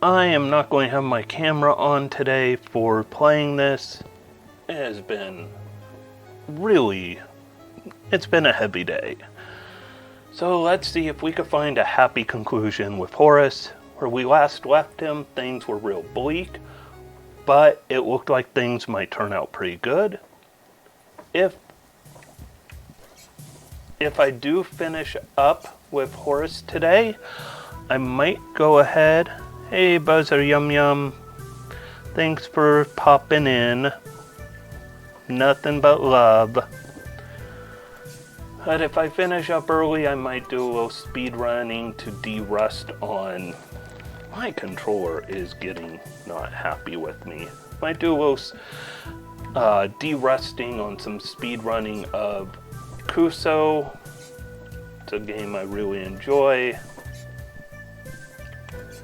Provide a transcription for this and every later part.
I am not going to have my camera on today for playing this. It has been it's been a heavy day. So let's see if we could find a happy conclusion with Horace. Where we last left him, things were real bleak, but it looked like things might turn out pretty good. If I do finish up with Horace today, I might go ahead. Hey, Buzzer Yum Yum. Thanks for popping in. Nothing but love. But if I finish up early, I might do a little speed running to de-rust on. My controller is getting not happy with me. Might do a little de-rusting on some speed running of Kuso. It's a game I really enjoy.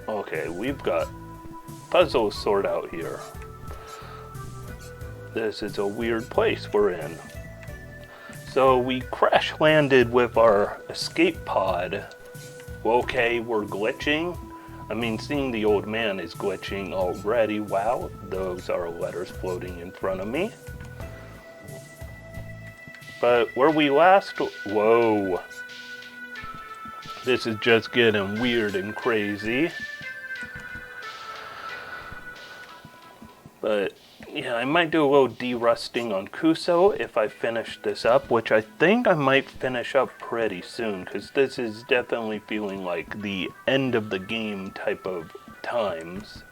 Okay, we've got puzzles sort out here. This is a weird place we're in. So we crash landed with our escape pod. Okay, we're glitching. I mean, seeing the old man is glitching already. Wow, those are letters floating in front of me. But where we last... Whoa. This is just getting weird and crazy. But, yeah, I might do a little de-rusting on Kuso if I finish this up, which I think I might finish up pretty soon, because this is definitely feeling like the end of the game type of times.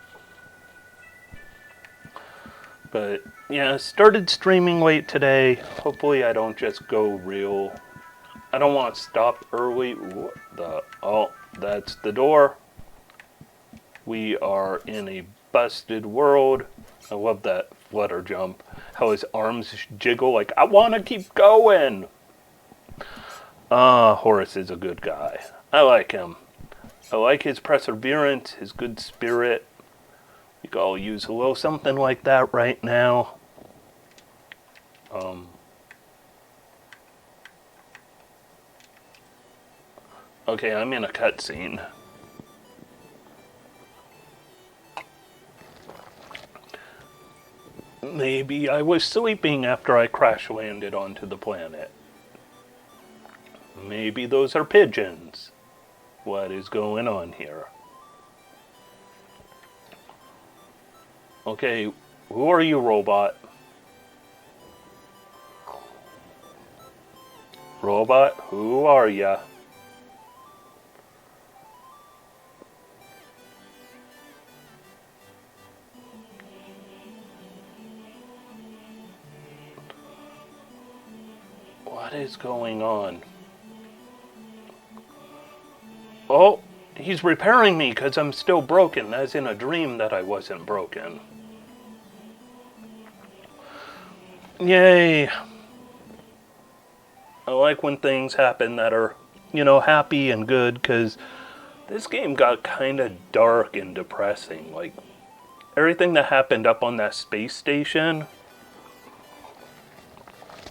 But, yeah, started streaming late today. Hopefully I don't just go real... I don't want to stop early. Oh, that's the door. We are in a busted world. I love that flutter jump. How his arms jiggle like, I want to keep going. Horace is a good guy. I like him. I like his perseverance, his good spirit. We could all use a little something like that right now. Okay, I'm in a cutscene. Maybe I was sleeping after I crash landed onto the planet. Maybe those are pigeons. What is going on here? Okay, who are you, robot? Robot, who are ya? What is going on? Oh, he's repairing me because I'm still broken, as in a dream that I wasn't broken. Yay! I like when things happen that are, happy and good, because this game got kind of dark and depressing. Like, everything that happened up on that space station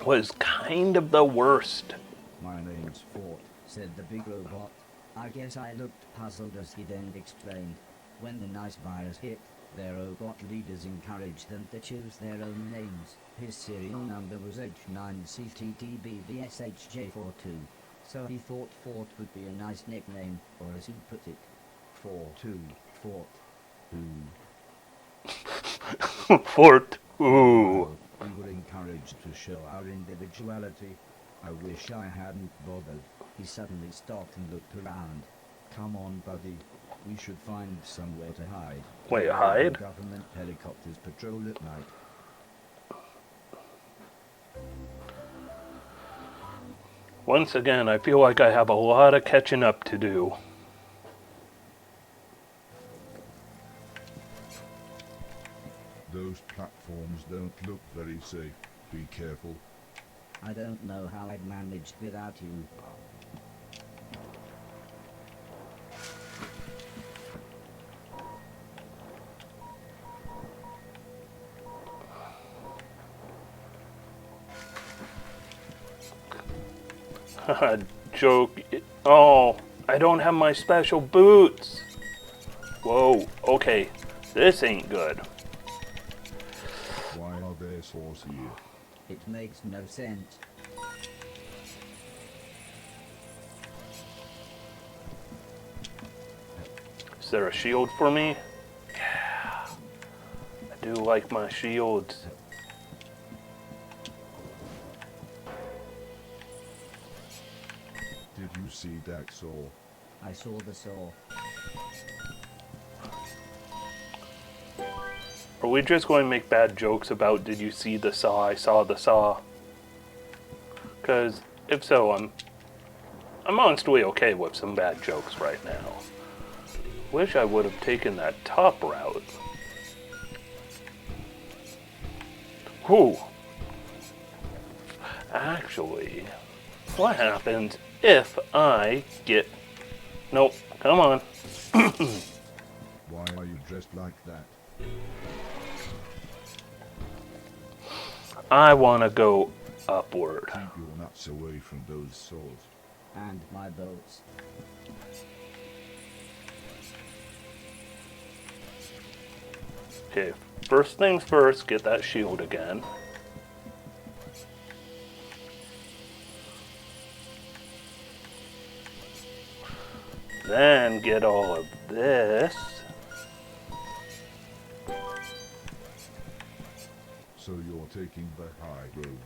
was kind of the worst. My name's Fort, said the big robot. I guess I looked puzzled as he then explained. When the nice virus hit, their robot leaders encouraged them to choose their own names. His serial number was H9CTTBVSHJ42. So he thought Fort would be a nice nickname, or as he put it, 4-2, Fort. Fort. Ooh. We were encouraged to show our individuality. I wish I hadn't bothered. He suddenly stopped and looked around. Come on, buddy. We should find somewhere to hide. Wait, hide? Government helicopters patrol at night. Once again, I feel like I have a lot of catching up to do. Those platforms don't look very safe. Be careful. I don't know how I'd managed without you. Joke. Oh, I don't have my special boots. Whoa, okay. This ain't good. Why are there saws here? It makes no sense. Is there a shield for me? Yeah. I do like my shields. Did you see that saw? I saw the saw. Are we just going to make bad jokes about did you see the saw? I saw the saw. Because if so, I'm honestly okay with some bad jokes right now. Wish I would have taken that top route. Whew. Actually, what happens if I get... Nope, come on. Why are you dressed like that? I want to go upward. Keep your nuts away from those saws. And my boats. Okay, first things first, get that shield again. Then get all of this. So you're taking the high road.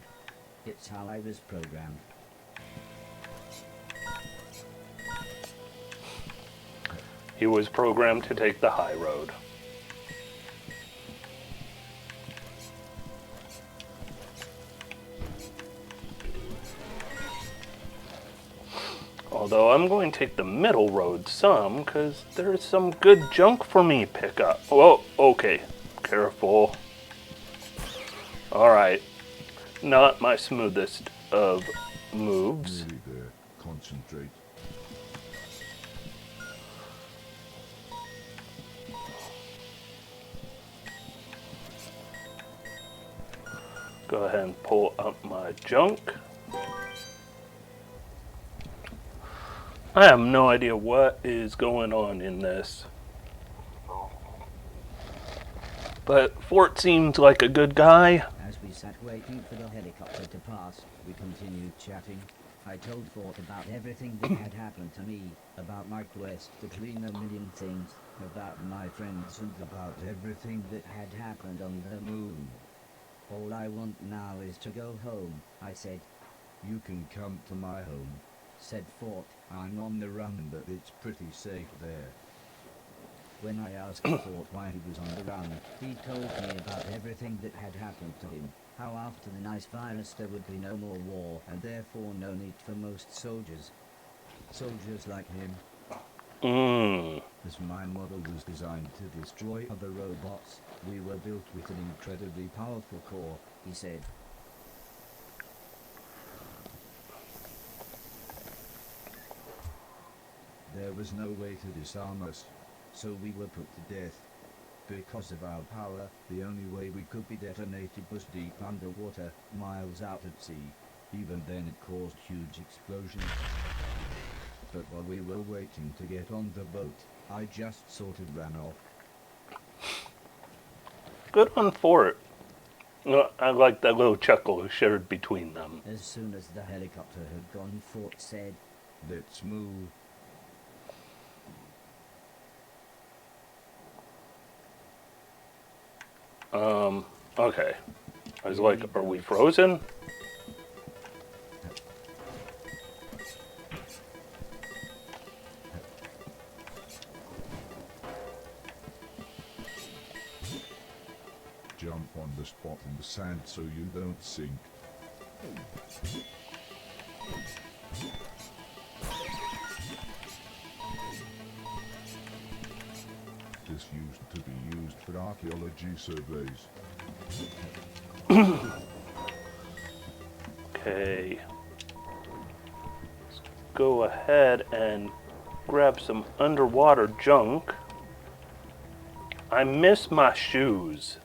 It's how I was programmed. He was programmed to take the high road. Although I'm going to take the middle road some, because there's some good junk for me to pick up. Whoa, okay. Careful. Alright. Not my smoothest of moves. Nearly there. Concentrate. Go ahead and pull up my junk. I have no idea what is going on in this. But Fort seems like a good guy. As we sat waiting for the helicopter to pass, we continued chatting. I told Fort about everything that had happened to me, about my quest to clean a million things, about my friends and about everything that had happened on the moon. All I want now is to go home, I said. You can come to my home, Said Fort. I'm on the run, but it's pretty safe there. When I asked Fort why he was on the run, he told me about everything that had happened to him. How after the nice virus there would be no more war, and therefore no need for most soldiers. Soldiers like him. As my model was designed to destroy other robots, we were built with an incredibly powerful core, he said. There was no way to disarm us, so we were put to death. Because of our power, the only way we could be detonated was deep underwater, miles out at sea. Even then it caused huge explosions. But while we were waiting to get on the boat, I just sort of ran off. Good on Fort. I like that little chuckle shared between them. As soon as the helicopter had gone, Fort said, Let's move. Okay. I was like, are we frozen? Jump on the spot in the sand so you don't sink. This used to be used for archaeology surveys. Okay. Let's go ahead and grab some underwater junk. I miss my shoes.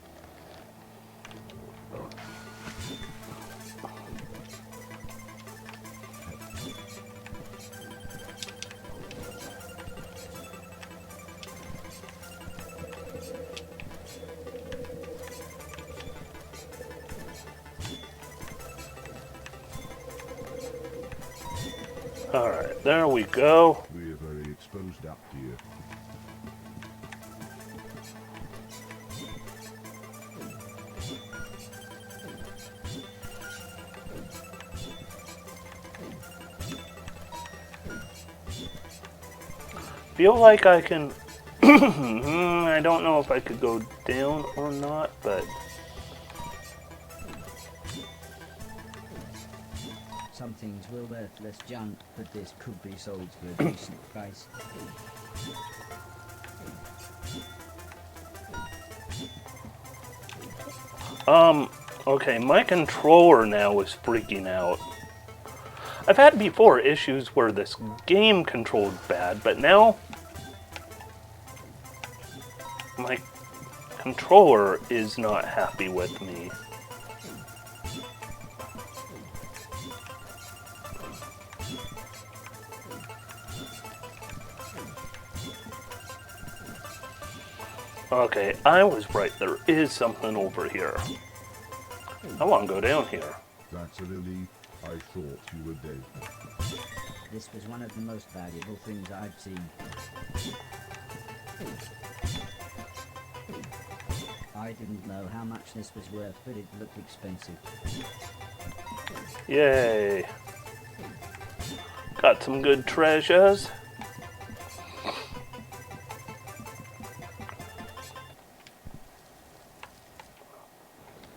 Alright, there we go. We're very exposed up here. Feel like I can... I don't know if I could go down or not, but... Some things were worthless junk, but this could be sold for a decent price. Okay, my controller now is freaking out. I've had before issues where this game controlled bad, but now my controller is not happy with me. Okay, I was right. There is something over here. I want to go down here. That's a relief. I thought you were dead. This was one of the most valuable things I've seen. I didn't know how much this was worth, but it looked expensive. Yay. Got some good treasures.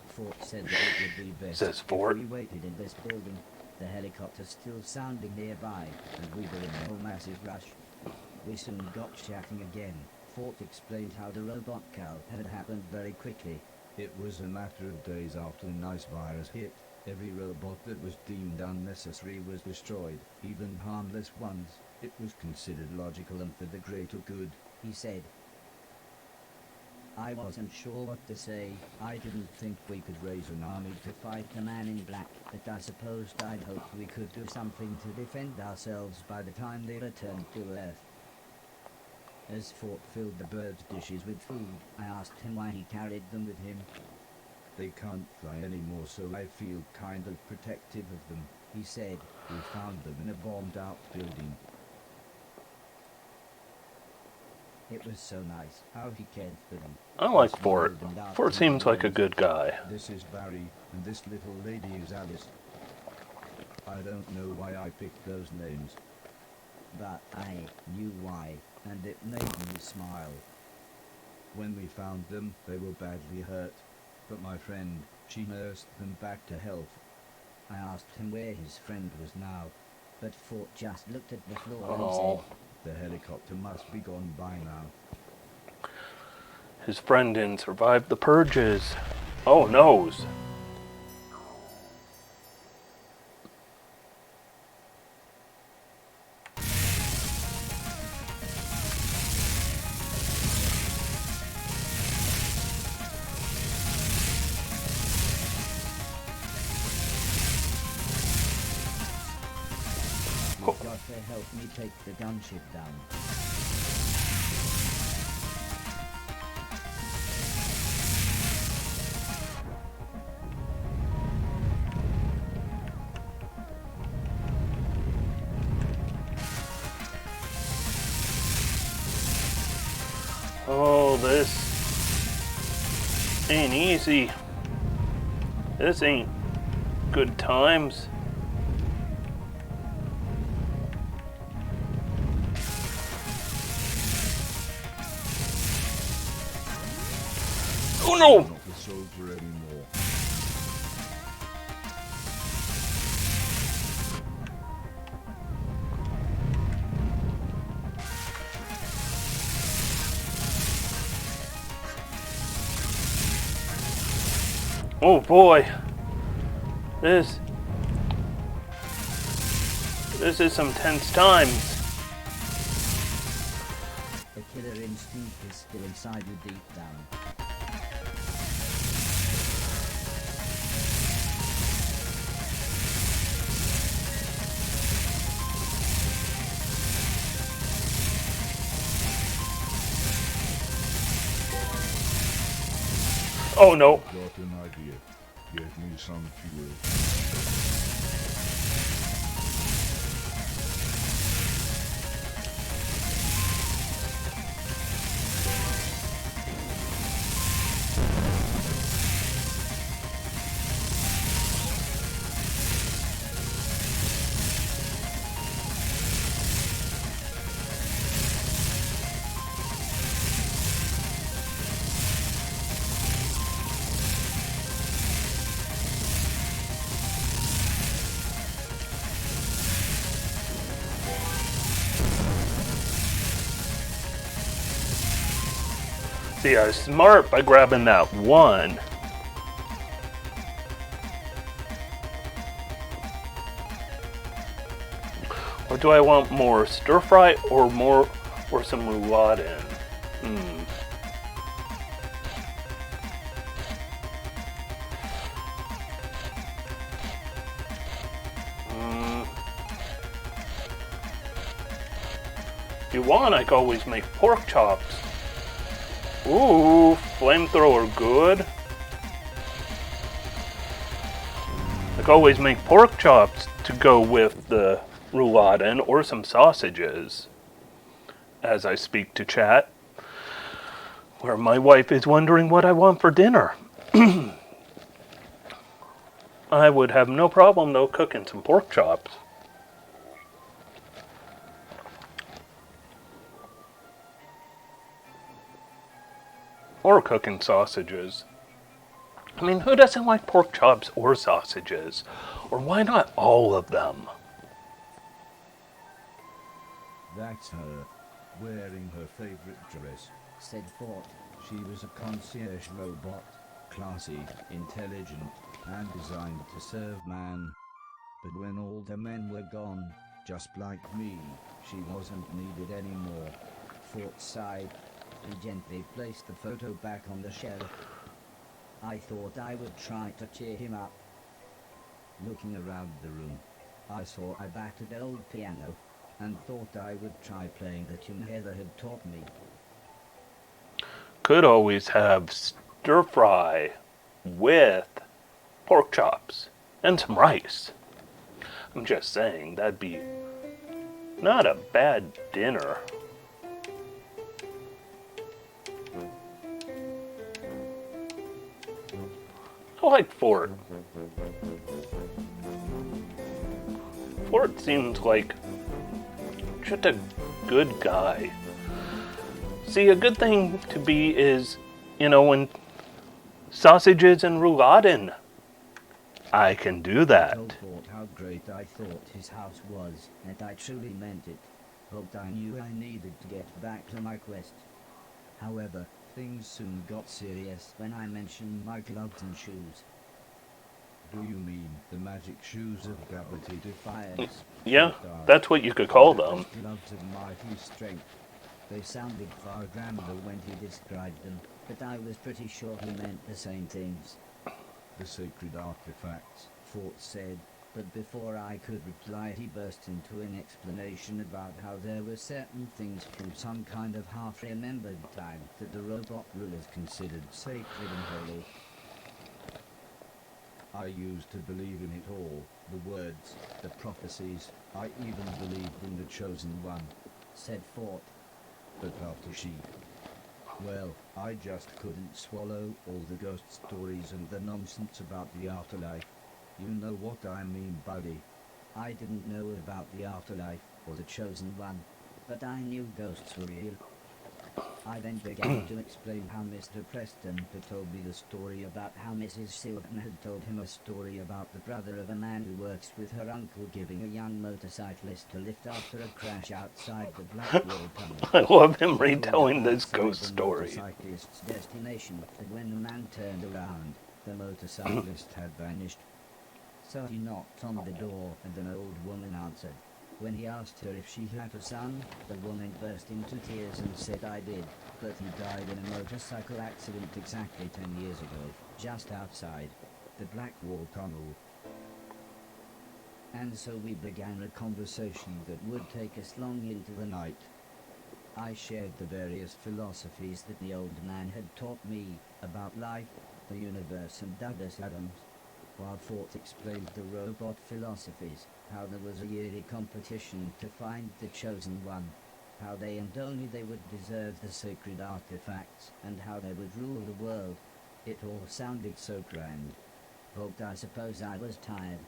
Fort said that it would be best Says Fort. if we waited in this building. The helicopter's still sounding nearby, and we were in a massive rush. We soon got chatting again. Fort explained how the robot cow had happened very quickly. It was a matter of days after the nice virus hit. Every robot that was deemed unnecessary was destroyed, even harmless ones. It was considered logical and for the greater good. He said, I wasn't sure what to say. I didn't think we could raise an army to fight the man in black, but I supposed I'd hoped we could do something to defend ourselves by the time they returned to Earth. As Fort filled the birds' dishes with food, I asked him why he carried them with him. They can't fly anymore, so I feel kind of protective of them. He said, We found them in a bombed-out building. it was so nice how he cared for them. I like Fort. Fort seems like a good guy. This is Barry, and this little lady is Alice. I don't know why I picked those names. But I knew why, and it made me smile. When we found them, they were badly hurt. But my friend, she nursed them back to health. I asked him where his friend was now, but Fort just looked at the floor Oh. and said, The helicopter must be gone by now. His friend didn't survive the purges. Oh, nose. You've got to help me take the gunship down. Oh, this ain't easy. This ain't good times. Oh no! Not the soldier anymore. Oh boy. This is some tense times. The killer instinct is still inside you deep down. Oh no. Got an idea. Get me some fuel. See, I was smart by grabbing that one. Or do I want more stir fry or some rouladen? If you want, I can always make pork chops. Ooh, flamethrower good. I can always make pork chops to go with the rouladen or some sausages. As I speak to chat, where my wife is wondering what I want for dinner. I would have no problem though cooking some pork chops. Or cooking sausages. I mean, who doesn't like pork chops or sausages? Or why not all of them? That's her, wearing her favorite dress, said Fort. She was a concierge robot, classy, intelligent, and designed to serve man. But when all the men were gone, just like me, she wasn't needed anymore. Fort sighed. He gently placed the photo back on the shelf. I thought I would try to cheer him up. Looking around the room, I saw a battered old piano, and thought I would try playing the tune Heather had taught me. Could always have stir fry with pork chops and some rice. I'm just saying, that'd be not a bad dinner. I like Fort. Fort seems like just a good guy. See, a good thing to be is, when sausages and rouladen. I can do that. I told Fort how great I thought his house was, and I truly meant it. But I knew I needed to get back to my quest. However, things soon got serious when I mentioned my gloves and shoes. do you mean the magic shoes of gravity defiance? Yeah, that's what you could call them. Gloves of mighty strength. They sounded far grander when he described them, but I was pretty sure he meant the same things. The sacred artifacts, Fort said, but before I could reply he burst into an explanation about how there were certain things from some kind of half-remembered time that the robot rulers considered sacred and holy. I used to believe in it all, the words, the prophecies, I even believed in the chosen one, said Fort. but after she... Well, I just couldn't swallow all the ghost stories and the nonsense about the afterlife. You know what I mean, buddy. I didn't know about the afterlife, or the chosen one, but I knew ghosts were real. I then began to explain how Mr. Preston had told me the story about how Mrs. Silverton had told him a story about the brother of a man who works with her uncle giving a young motorcyclist a lift after a crash outside the Blackwall Tunnel. I love him retelling this ghost story. The motorcyclist's destination, but when the man turned around, the motorcyclist had vanished. So he knocked on the door, and an old woman answered. When he asked her if she had a son, the woman burst into tears and said I did, but he died in a motorcycle accident exactly 10 years ago, just outside the Blackwall Tunnel. And so we began a conversation that would take us long into the night. I shared the various philosophies that the old man had taught me about life, the universe, and Douglas Adams, while Fort explained the robot philosophies, how there was a yearly competition to find the chosen one, how they and only they would deserve the sacred artifacts, and how they would rule the world. It all sounded so grand. But I suppose I was tired.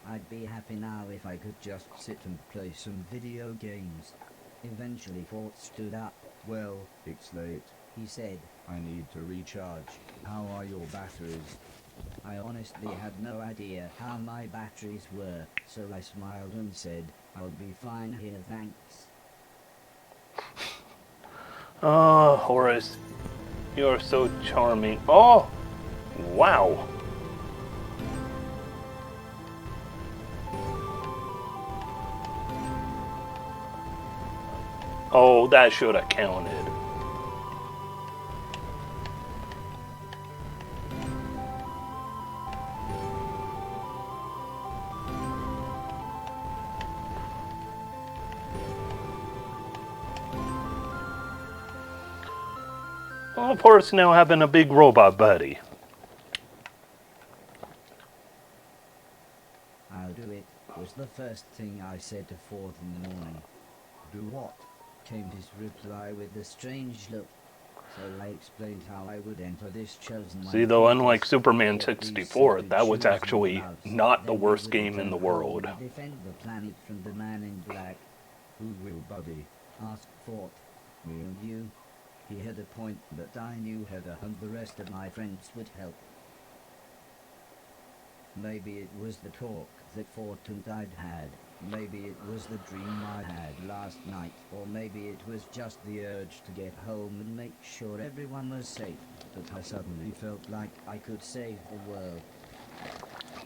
I'd be happy now if I could just sit and play some video games. Eventually Fort stood up. Well, it's late, he said. I need to recharge. How are your batteries? I honestly had no idea how my batteries were, so I smiled and said, I'll be fine here, thanks. Oh, Horace. You're so charming. Oh! Wow. Oh, that should have counted. Well, of course, now having a big robot buddy. I'll do it, was the first thing I said to Ford in the morning. Do what? Came his reply with a strange look. So I explained how I would enter this chosen See, though, unlike contest. Superman What these 64, sacred that was chosen actually loves. not the Then we worst would game in the return home world. and defend the planet from the man in black. Who will, buddy? Asked Ford. Me And you? He had a point, but I knew Heather and the rest of my friends would help. Maybe it was the talk that Ford and I'd had. Maybe it was the dream I had last night. Or maybe it was just the urge to get home and make sure everyone was safe. But I suddenly felt like I could save the world.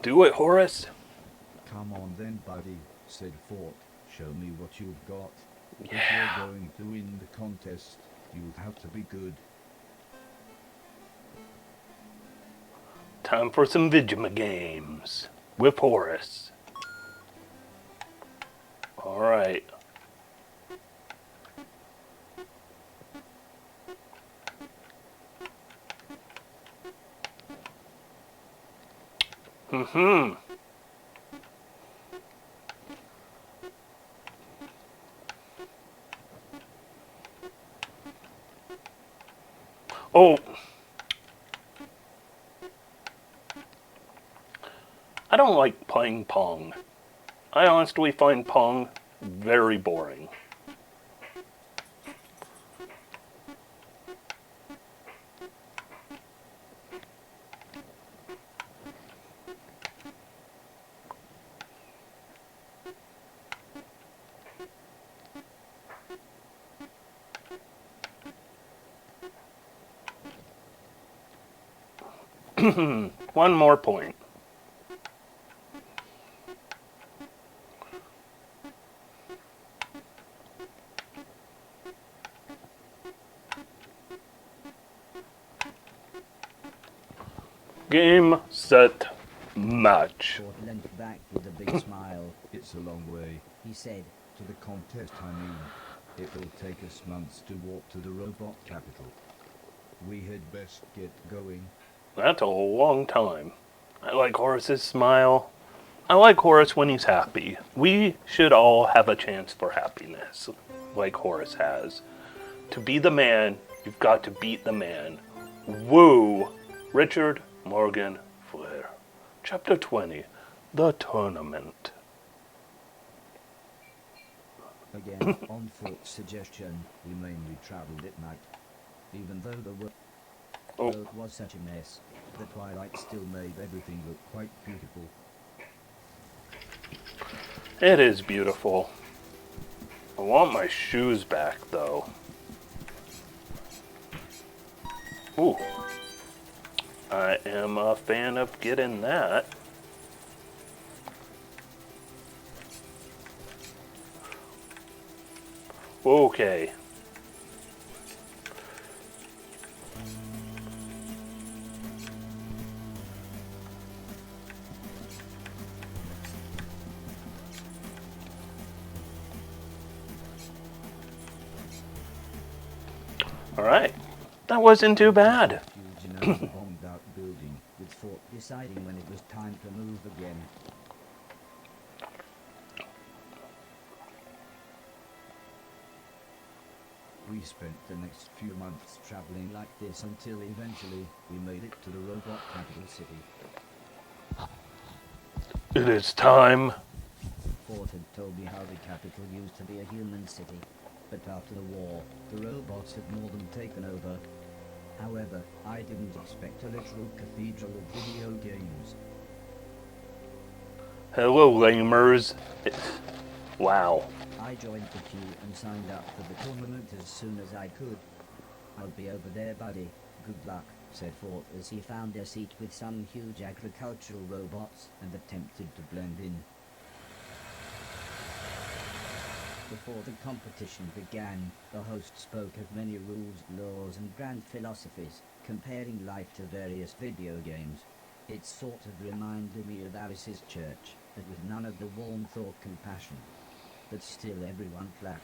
Do it, Horace. Come on then, buddy, said Fort. Show me what you've got. If Yeah. you're going to win the contest, you'll have to be good. Time for some Vigima games with Horace. Alright. Mm-hmm. Oh. I don't like playing Pong. I honestly find Pong very boring. One more point. Game, set, match. Ford leant back with a big smile. It's a long way. He said, To the contest, I mean. It will take us months to walk to the robot capital. We had best get going. That's a long time. I like Horace's smile. I like Horace when he's happy. We should all have a chance for happiness, like Horace has. To be the man, you've got to beat the man. Woo! Richard Morgan Flair. Chapter 20. The Tournament. again, on Fort's suggestion, we mainly travelled at night. Even though the road was such a mess, the twilight still made everything look quite beautiful. It is beautiful. I want my shoes back, though. Ooh. I am a fan of getting that. Okay. All right. That wasn't too bad. Huge enough bombed out building, with Fort deciding when it was time to move again. We spent the next few months traveling like this until eventually we made it to the robot capital city. It is time. Fort had told me how the capital used to be a human city, but after the war, the robots had more than taken over. However, I didn't expect a literal cathedral of video games. Hello, lamers. Wow. I joined the queue and signed up for the tournament as soon as I could. I'll be over there, buddy. Good luck, said Fort as he found a seat with some huge agricultural robots and attempted to blend in. Before the competition began, the host spoke of many rules, laws and grand philosophies, comparing life to various video games. It sort of reminded me of Alice's church, but with none of the warmth or compassion. But still everyone clapped.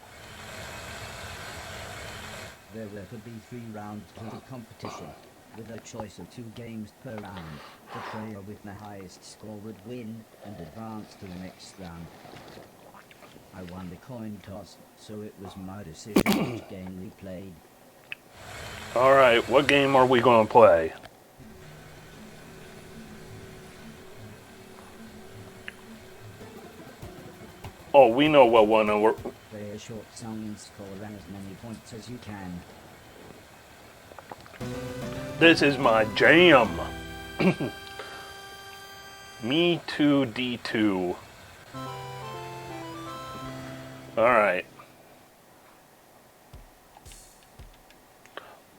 There were to be 3 rounds to the competition, with a choice of 2 games per round. The player with the highest score would win and advance to the next round. I won the coin toss, so it was my decision which game we played. Alright, what game are we going to play? Oh, we know what one we're... Play a short song and score as many points as you can. This is my jam. Me too, D2. Alright.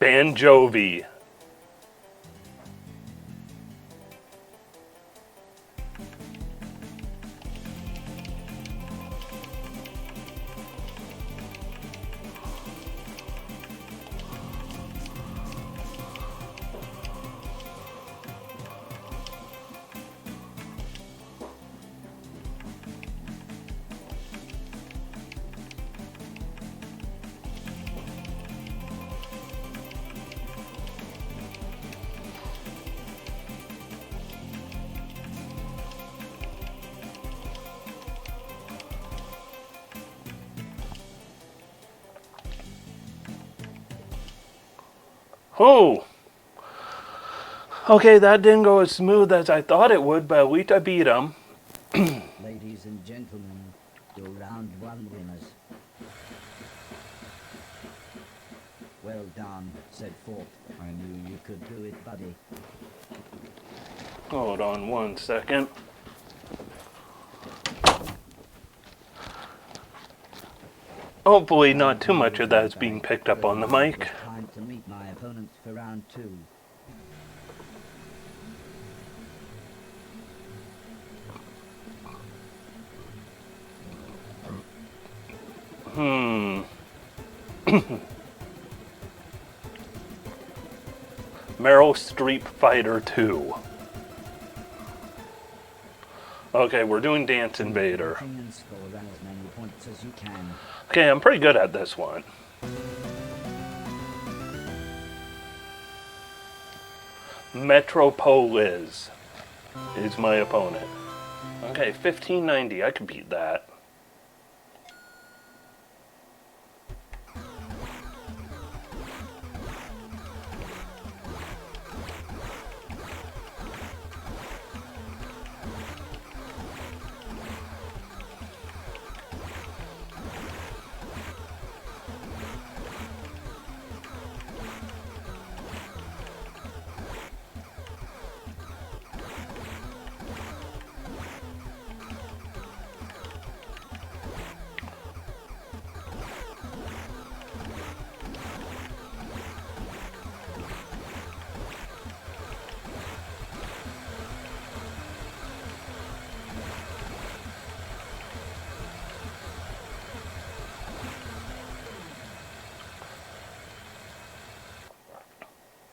Bon Jovi. Oh! Okay, that didn't go as smooth as I thought it would, but at least I beat him. Ladies and gentlemen, your round 1 winners. Well done, said Fort. I knew you could do it, buddy. Hold on 1 second. Hopefully not too much of that is being picked up on the mic. Time to meet my opponent for round 2. Meryl Streep Fighter 2. Okay, we're doing Dance Invader. And score as many points as you can. Okay, I'm pretty good at this one. Metropolis is my opponent. Okay, 1590. I could beat that.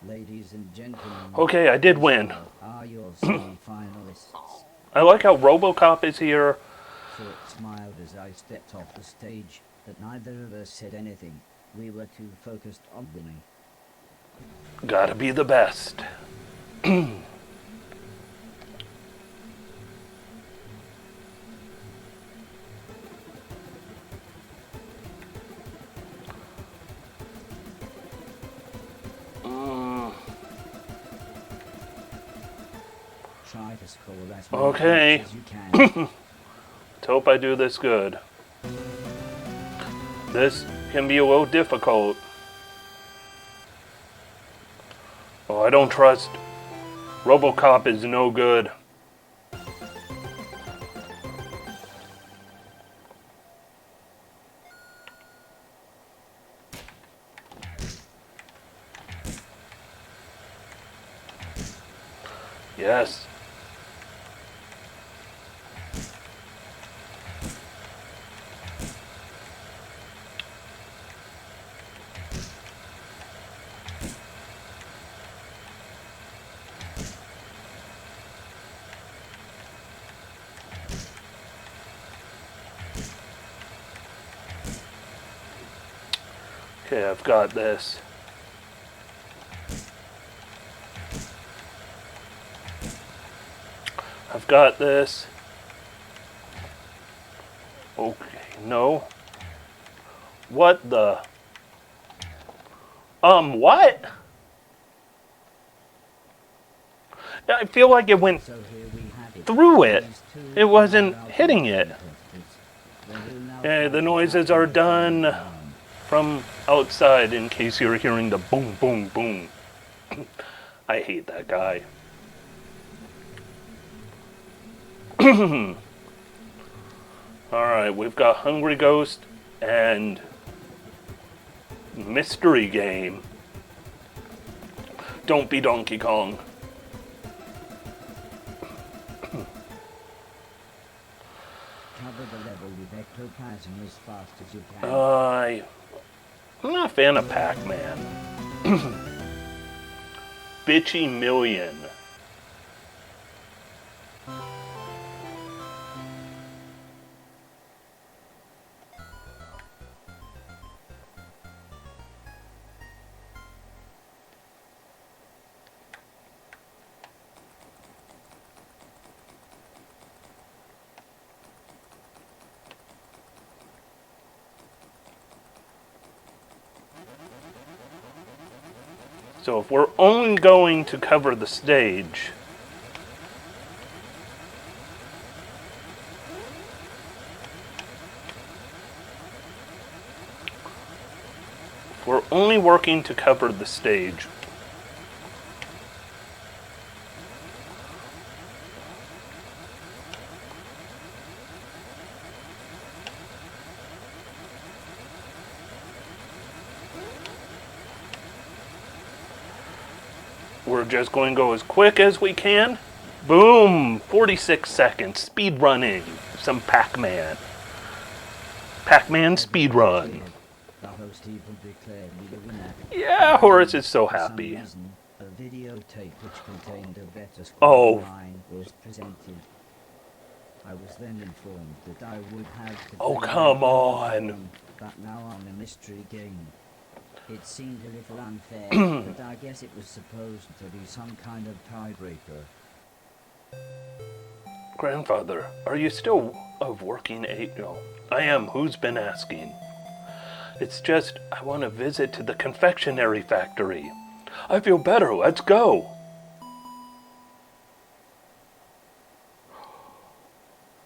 Ladies and gentlemen, Okay, I did win. are your semi-finalists. I like how RoboCop is here. Fort smiled as I stepped off the stage, but neither of us said anything. We were too focused on winning. Gotta be the best. Try to score as many Okay. points as you can. Let's hope I do this good. This can be a little difficult. Oh, I don't trust. RoboCop is no good. Yes. Okay, I've got this. I've got this. Okay, no. What the? What? I feel like it went So here we have it. through it. These two It wasn't are hitting it. competitors. They will now Yeah, the fight noises out are in the done final round. from outside in case you're hearing the boom, boom, boom. I hate that guy. Alright, we've got Hungry Ghost and Mystery Game. Don't be Donkey Kong. Cover the level with ectoplasm as fast as you can. I'm not a fan of Pac-Man. Bitchy Million. So if we're only going to cover the stage, if we're only working to cover the stage, we're just going to go as quick as we can. Boom! 46 seconds. Speed running. Some Pac-Man. Pac-Man speed run. The host even declared me the winner. Yeah, Horace is so For some happy. reason, a videotape which contained a better score Oh. than mine was presented. I was then informed that I would have to Oh, play come my on. own, but now on a mystery game. It seemed a little unfair, but I guess it was supposed to be some kind of tiebreaker. Grandfather, are you still of working age? No, I am. Who's been asking? It's just, I want to visit to the confectionery factory. I feel better. Let's go.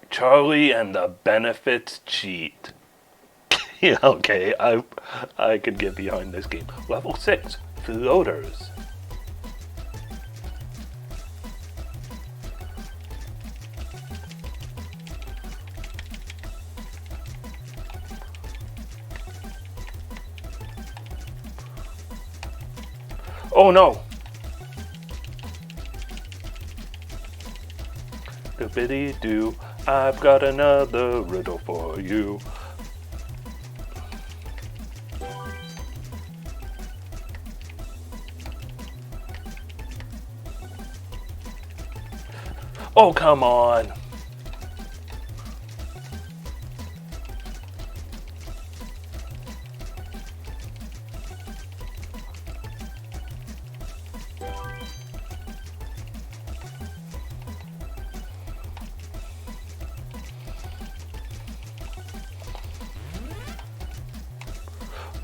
Charlie and the benefits cheat. Yeah, okay, I could get behind this game. Level 6, floaters. Oh no! Doobity-doo, I've got another riddle for you. Oh, come on.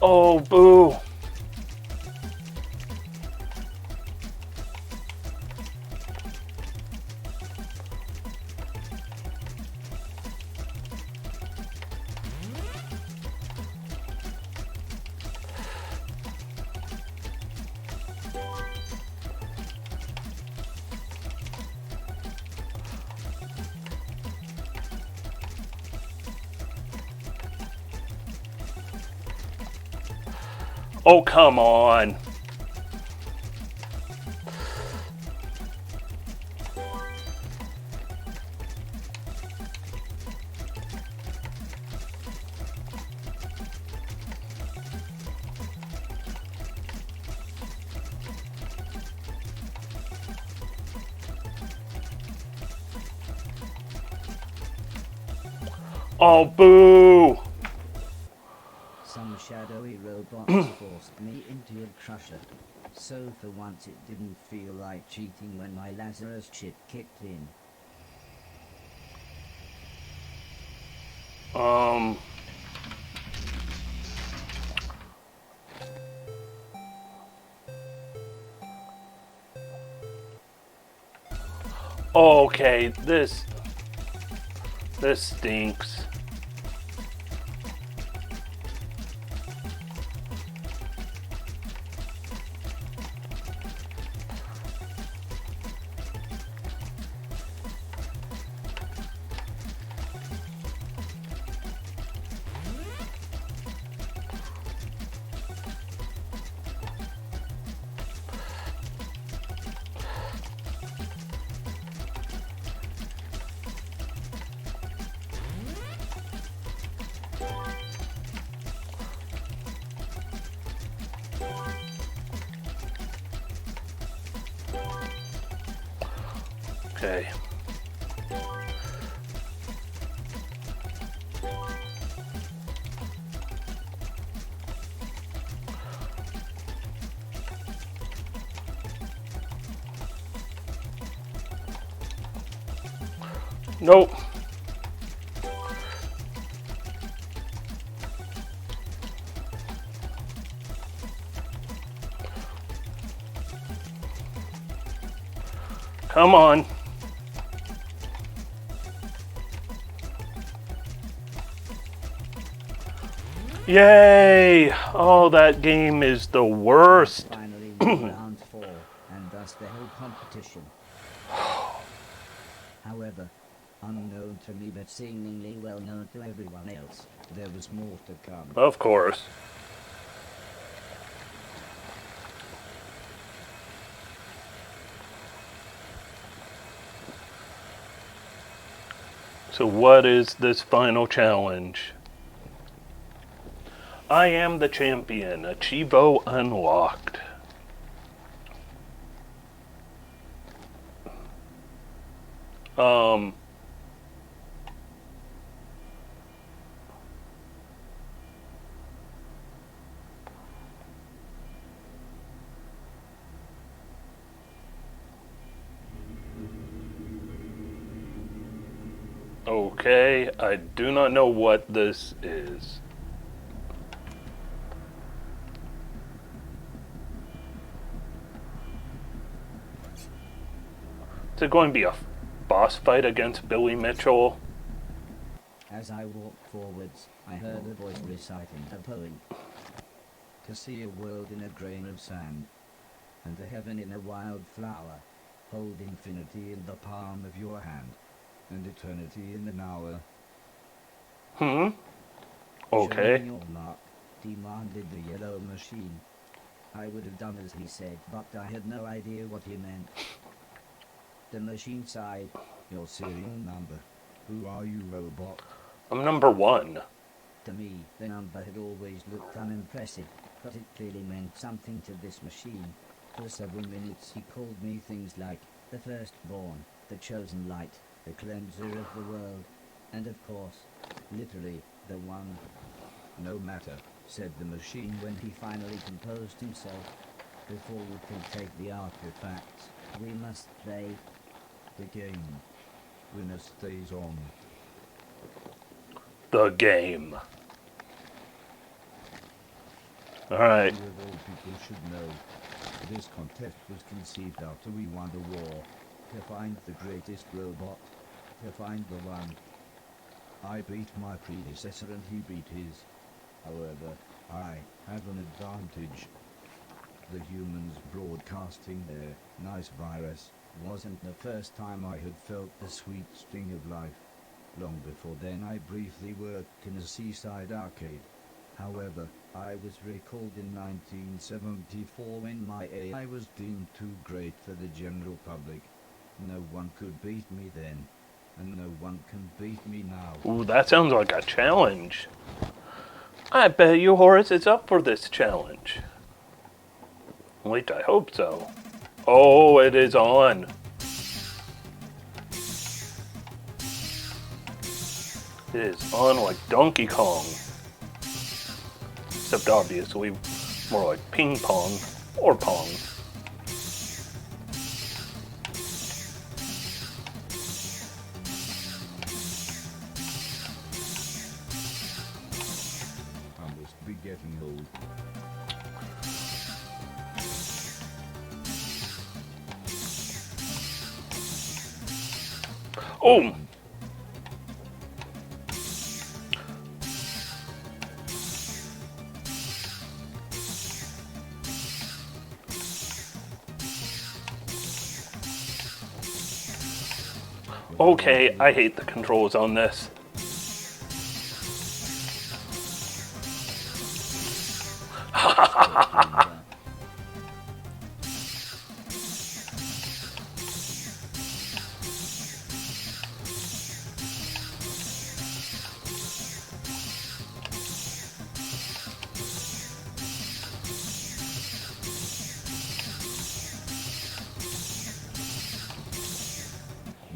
Oh, boo. Oh, come on. Oh, boo! Some shadowy robots forced me into a crusher. So for once it didn't feel like cheating when my Lazarus chip kicked in. Okay, this stinks. Okay. Nope. Come on. Yay! Oh, that game is the worst. Finally won round 4, and thus the whole competition. However, unknown to me but seemingly well known to everyone else, there was more to come. Of course. So what is this final challenge? I am the champion. Achievo unlocked. Okay, I do not know what this is. Is it going to be a boss fight against Billy Mitchell? As I walked forwards, I heard a voice reciting a poem. To see a world in a grain of sand, and a heaven in a wild flower, hold infinity in the palm of your hand, and eternity in an hour. Show Okay. me your mark, demanded the yellow machine. I would have done as he said, but I had no idea what he meant. The machine sighed. Your serial number. Who are you, robot? I'm number 1. To me, the number had always looked unimpressive, but it clearly meant something to this machine. For several minutes he called me things like the firstborn, the chosen light, the cleanser of the world, and of course, literally, the one. No matter, said the machine When he finally composed himself, before we can take the artifacts, we must play. the game. Winner stays on. The game. Alright. You of all people should know. This contest was conceived after we won the war. To find the greatest robot. To find the one. I beat my predecessor and he beat his. However, I have an advantage. The humans broadcasting their nice virus wasn't the first time I had felt the sweet sting of life. Long before then I briefly worked in a seaside arcade. However, I was recalled in 1974 when my AI was deemed too great for the general public. No one could beat me then, and no one can beat me now. Ooh, that sounds like a challenge. I bet you Horace is up for this challenge. At least I hope so. Oh, it is on. It is on like Donkey Kong. Except obviously more like ping pong or pong. I must be getting old. Oh! Okay, I hate the controls on this.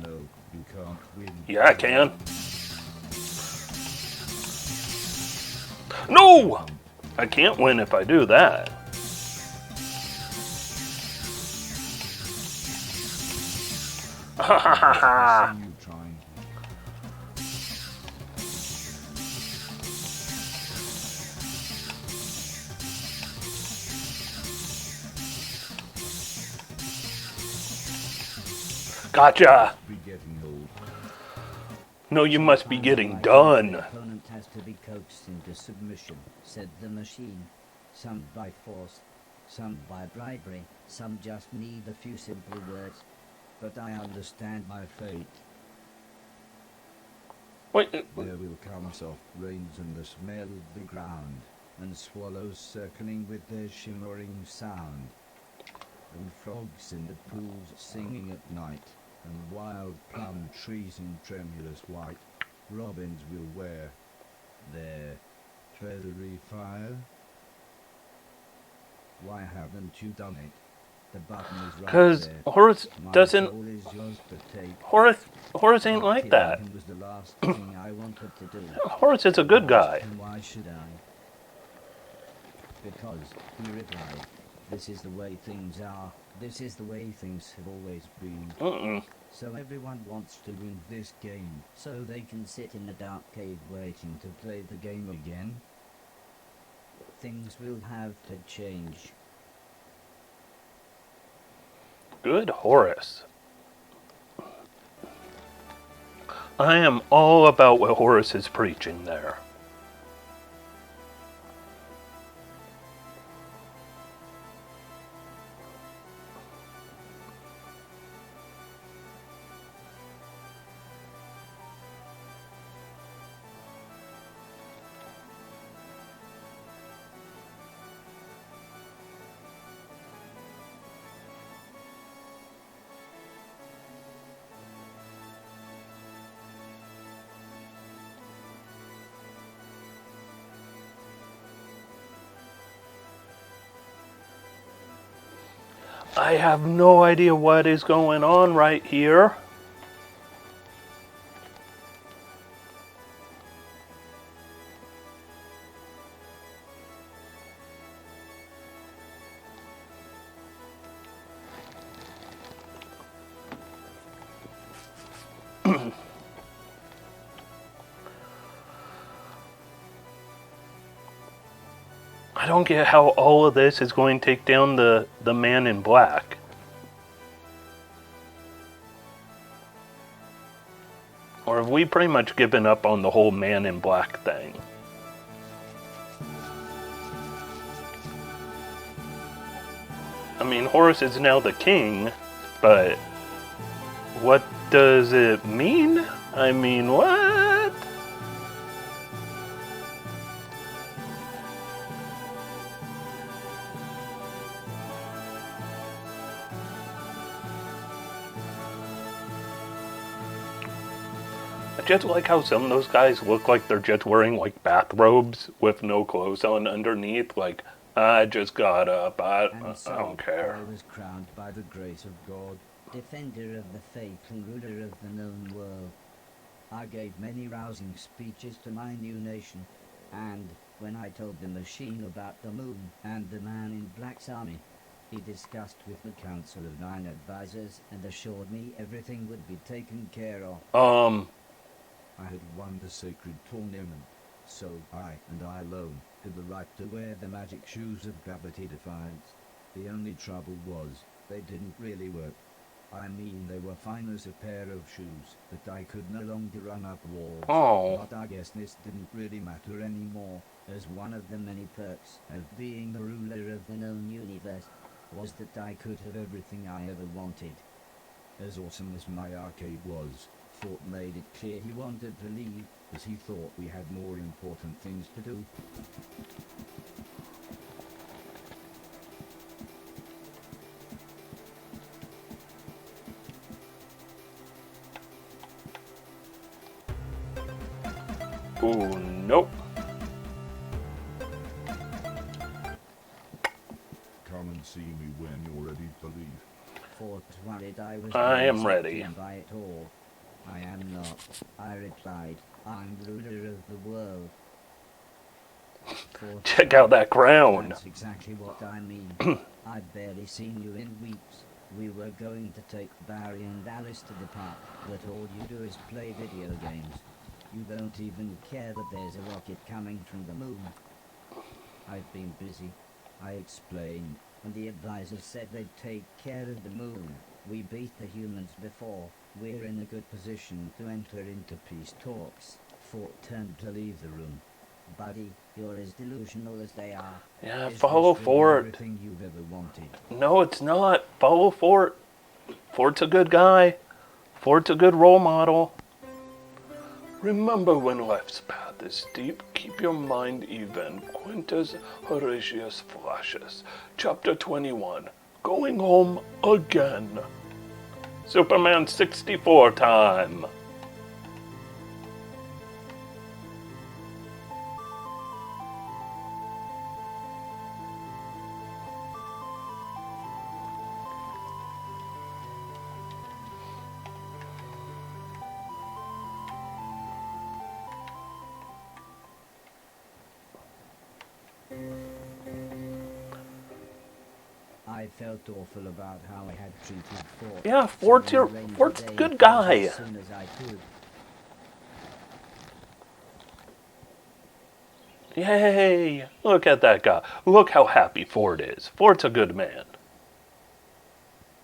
No, you can't win. Yeah, I can. No! I can't win if I do that. Ha ha ha I ha! see you trying. Gotcha! Be getting old. No, you must be Sometimes getting like done. The opponent has to be coaxed into submission, said the machine. Some by force, some by bribery, some just need a few simple words. But I understand my fate. Wait, There will come soft rains and the smell of the ground, and swallows circling with their shimmering sound, and frogs in the pools singing at night, and wild plum trees in tremulous white. Robins will wear their feathery fire. Why haven't you done it? The button is right because there. Horace My doesn't. soul is yours to take. Horace ain't like Killing that. him was the last thing I wanted to do. Horace is a good guy. And why should I? Because, he replied, this is the way things are. This is the way things have always been. Mm-mm. So everyone wants to win this game, so they can sit in a dark cave waiting to play the game again. Things will have to change. Good Horace. I am all about what Horace is preaching there. I have no idea what is going on right here. I don't get how all of this is going to take down the man in black. Or have we pretty much given up on the whole man in black thing? I mean, Horace is now the king, but what does it mean? I mean, what? I just like how some of those guys look like they're just wearing like bathrobes with no clothes on underneath. Like, I just got up. I don't care. I was crowned by the grace of God, defender of the faith and ruler of the known world. I gave many rousing speeches to my new nation, and when I told the machine about the moon and the man in black's army, he discussed with the Council of 9 advisors and assured me everything would be taken care of. I had won the sacred tournament, so I, and I alone, had the right to wear the magic shoes of gravity defiance. The only trouble was, they didn't really work. I mean, they were fine as a pair of shoes, but I could no longer run up walls. Oh. But I guess this didn't really matter anymore, As one of the many perks of being the ruler of the known universe was that I could have everything I ever wanted. As awesome as my arcade was, Fort made it clear he wanted to leave, as he thought we had more important things to do. Ooh, nope. Come and see me when you're ready to leave. Fort worried I was I am being ready. taken by it all. I am not, I replied. I'm ruler of the world. Fort Check out that crown. That's exactly what I mean. I'd barely seen you in weeks. We were going to take Barry and Alice to the park, but all you do is play video games. You don't even care that there's a rocket coming from the moon. I've been busy, I explained, and the advisors said they'd take care of the moon. We beat the humans before. We're in a good position to enter into peace talks. Fort turned to leave the room. Buddy, you're as delusional as they are. Yeah, Is follow this really Fort. everything you've ever wanted? No, it's not. Follow Fort. Fort's a good guy. Fort's a good role model. Remember when life's path is steep, keep your mind even. Quintus Horatius Flacius, Chapter 21, Going Home Again. Superman 64 time. I felt awful about how I had treated Fort. Yeah, so Fort's I your- arranged Fort's a a day good to guy. As soon as I could. Yay! Look at that guy. Look how happy Fort is. Fort's a good man.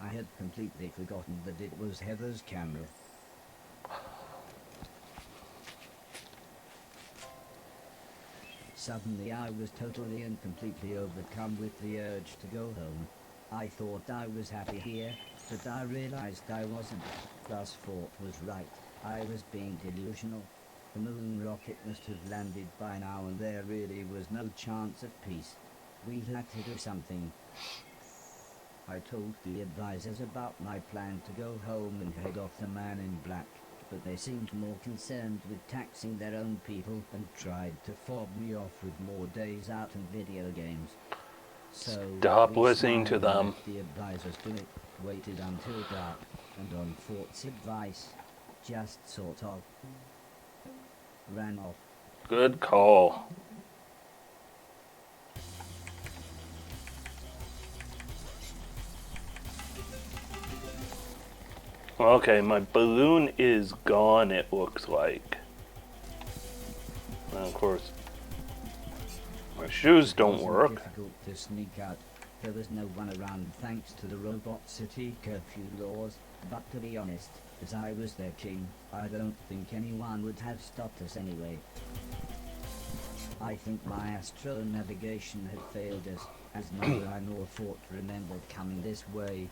I had completely forgotten that it was Heather's camera. Suddenly I was totally and completely overcome with the urge to go home. I thought I was happy here, but I realized I wasn't. Thus Fort was right. I was being delusional. The moon rocket must have landed by now and there really was no chance of peace. We had to do something. I told the advisors about my plan to go home and head off the Man in Black, but they seemed more concerned with taxing their own people and tried to fob me off with more days out and video games. So Stop we listening to smiled and them. let the advisors do it, waited until dark, and on Fort's advice, just sort of ran off. Good call. Okay, my balloon is gone, it looks like. And of course, my shoes don't It wasn't work. difficult to sneak out. There was no one around thanks to the Robot City curfew laws, but to be honest, as I was their king, I don't think anyone would have stopped us anyway. I think my astro navigation had failed us, as neither I nor Fort remembered coming this way.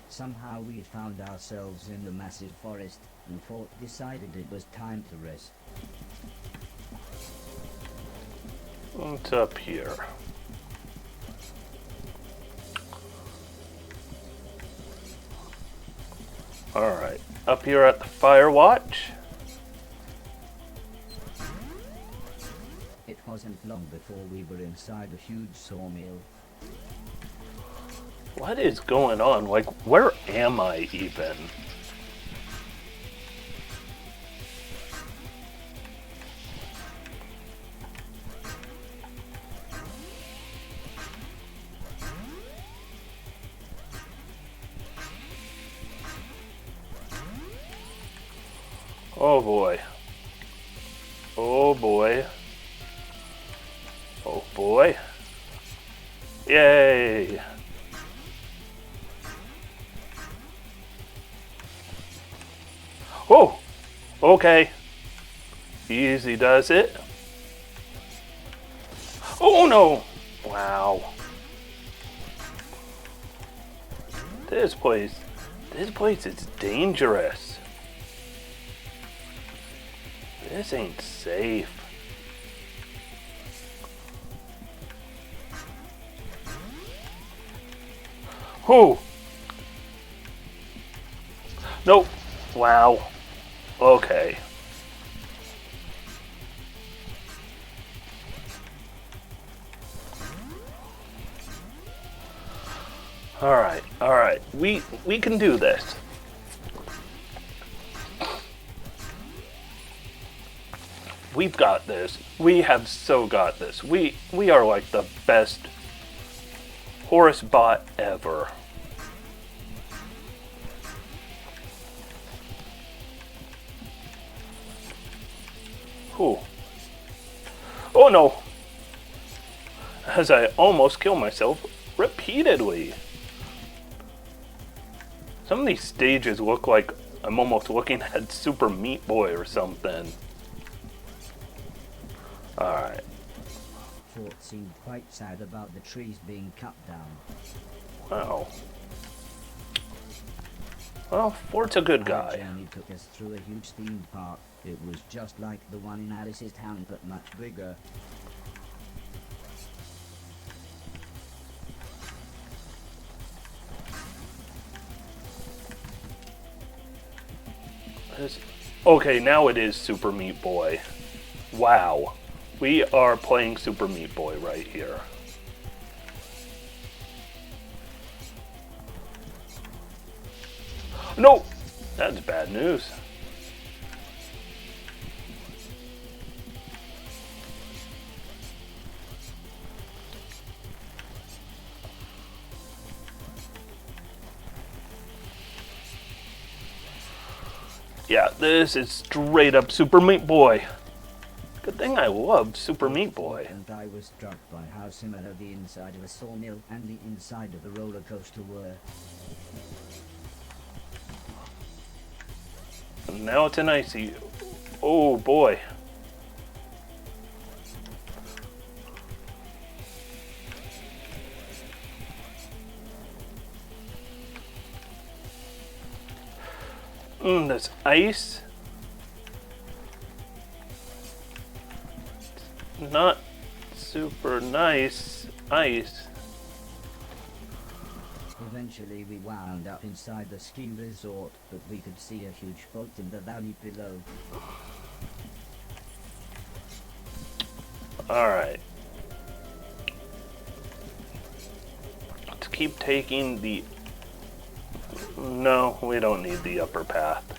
Somehow we found ourselves in the massive forest, and Fort decided it was time to rest. What's up here? Alright, up here at the Fire Watch. It wasn't long before we were inside a huge sawmill. What is going on? Like, where am I even? Oh boy. Oh boy. Oh boy. Yay! Oh! Okay. Easy does it. Oh no! Wow. This place is dangerous. This ain't safe. Whew. Nope. Wow. Okay. All right. We can do this. We've got this. We have so got this. We are like the best Horace bot ever. Whew. Oh no! As I almost kill myself repeatedly. Some of these stages look like I'm almost looking at Super Meat Boy or something. Alright. Fort seemed quite sad about the trees being cut down. Wow. Well, Fort's a good Our guy. journey took us through a huge theme park. It was just like the one in Alice's town, but much bigger. Okay, now it is Super Meat Boy. Wow. We are playing Super Meat Boy right here. No! That's bad news. Yeah, this is straight up Super Meat Boy. Good thing I love Super Meat Boy. And I was struck by how similar the inside of a sawmill and the inside of the roller coaster were. Now it's an icy. Oh boy. This ice. Not super nice ice. Eventually we wound up inside the ski resort, but we could see a huge fault in the valley below. Alright. Let's keep taking the... No, we don't need the upper path.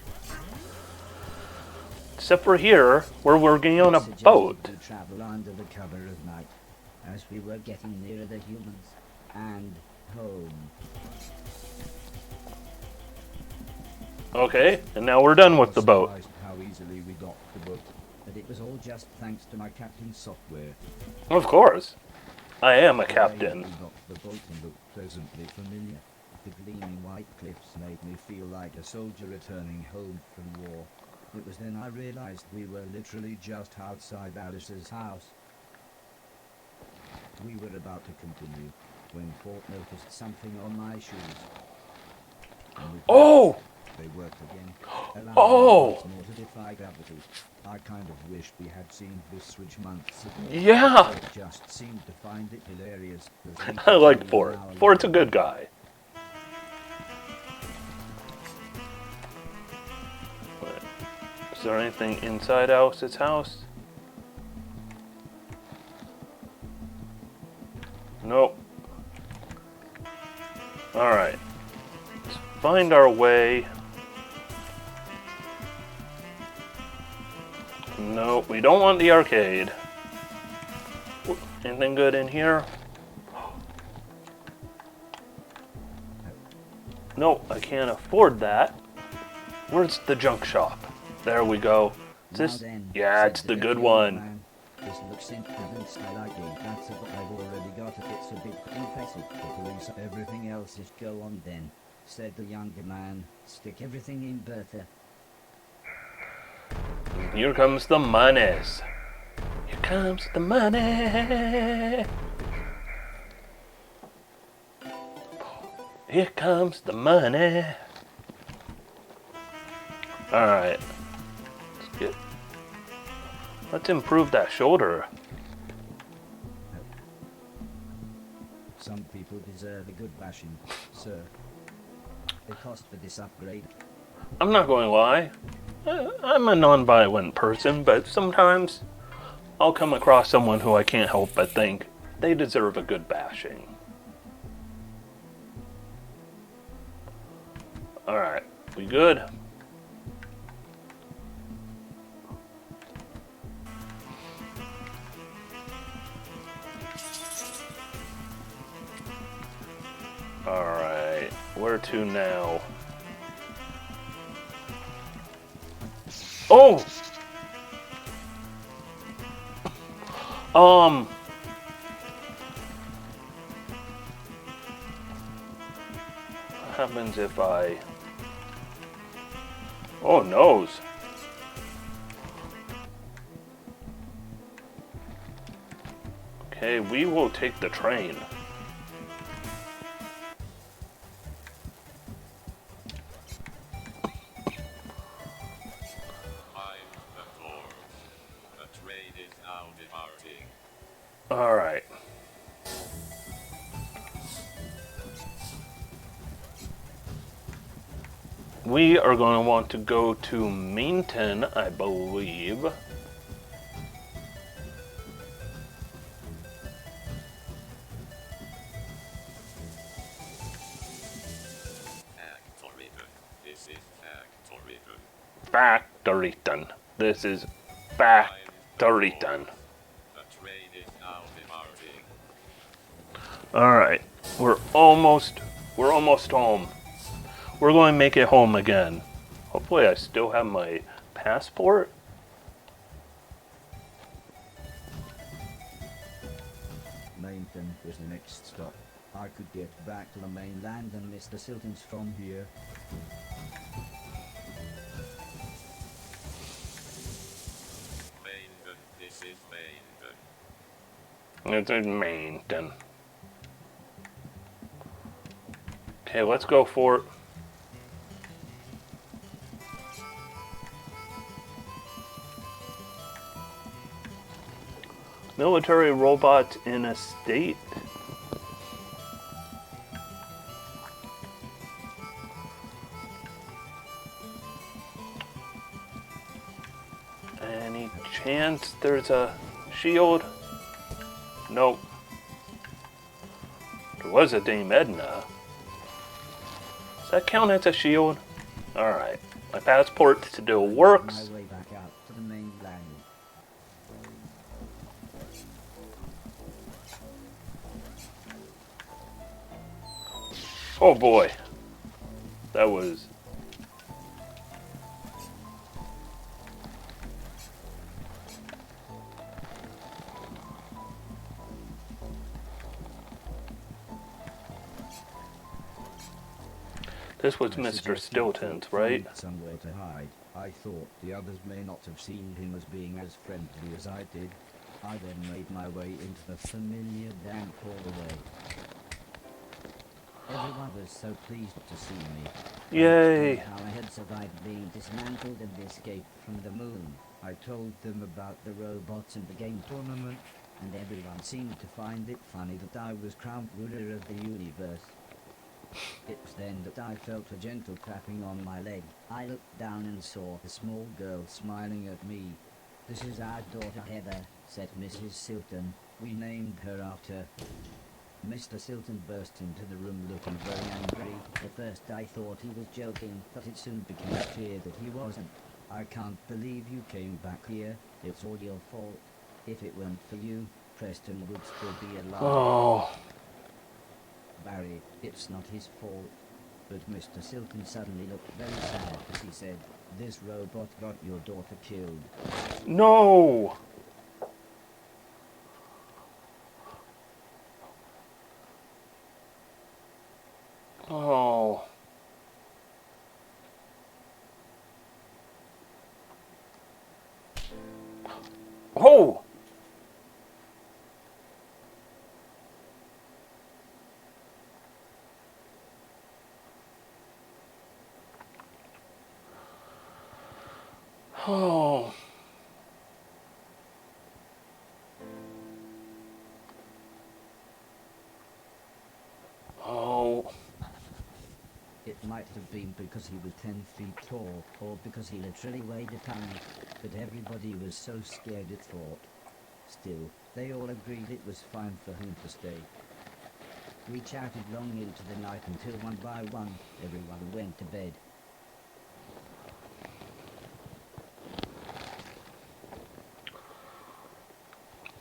Except for here, where we're getting on a Suggested boat. we travel under the cover of night, as we were getting nearer the humans and home. Okay, and now we're done with the boat. Surprised how easily we got the boat. But it was all just thanks to my captain's Software. Of course. I am a The way captain. we got the boat and looked pleasantly familiar. The gleaming white cliffs Made me feel like a soldier returning home from war. It was then I realized we were literally just outside Alice's house. We were about to continue when Fort noticed something on my shoes. And with Oh! that, they worked again. allowing Oh! me once more to defy gravity. I kind of wished we had seen this switch months ago. Yeah! Fort just seemed to find it hilarious. as we I like continued Fort. our Fort's a good guy. Is there anything inside Alice's house? Nope. Alright. Let's find our way. Nope, we don't want the arcade. Anything good in here? Nope, I can't afford that. Where's the junk shop? There we go. Is Now this? then, Yeah, said it's the deaf good young one. man, this looks intense, I like it. That's what I've already got. It's a bit impressive. The police, everything else is go on then, said the younger man. Stick everything in Bertha. Here comes the monies. Here comes the money. Here comes the money. Alright. Let's improve that shoulder. Some people deserve a good bashing, sir. The cost for this upgrade. I'm not going to lie. I'm a non-violent person, but sometimes I'll come across someone who I can't help but think they deserve a good bashing. Alright, we good? Alright, where to now? Oh! What happens if I... Oh, nose. Okay, we will take the train. Alright. We are going to want to go to Mainton, I believe. Factoryton. This is Factoryton. Alright. We're almost home. We're going to make it home again. Hopefully I still have my passport. Mainton was the next stop. I could get back to the mainland and Mr. Silton's from here. This is Mainton. Okay, let's go for it. Military robots in a state. Any chance there's a shield? Nope. There was a Dame Edna. Does that count as a shield? Alright. My passport still works. My way back out to the mainland. Oh boy. That was... This was Mr. Stilton's, right? Somewhere to hide. I thought the others may not have seen him as being as friendly as I did. I then made my way into the familiar damp hallway. Everyone was so pleased to see me. Yay! How I had survived being dismantled and escaped from the moon. I told them about the robots and the game tournament, and everyone seemed to find it funny that I was crowned ruler of the universe. It was then that I felt a gentle tapping on my leg. I looked down and saw a small girl smiling at me. "This is our daughter Heather," said Mrs. Silton. "We named her after..." Mr. Silton burst into the room looking very angry. At first I thought he was joking, but it soon became clear that he wasn't. "I can't believe you came back here. It's all your fault. If it weren't for you, Preston would still be alive." Oh, "Barry, it's not his fault. But Mr. Silken suddenly looked very sad as he said, "This robot got your daughter killed." No! Oh. Oh! Oh. Oh. It might have been because he was 10 feet tall, or because he literally weighed a ton, but everybody was so scared it thought. Still, they all agreed it was fine for him to stay. We chatted long into the night until one by one, everyone went to bed.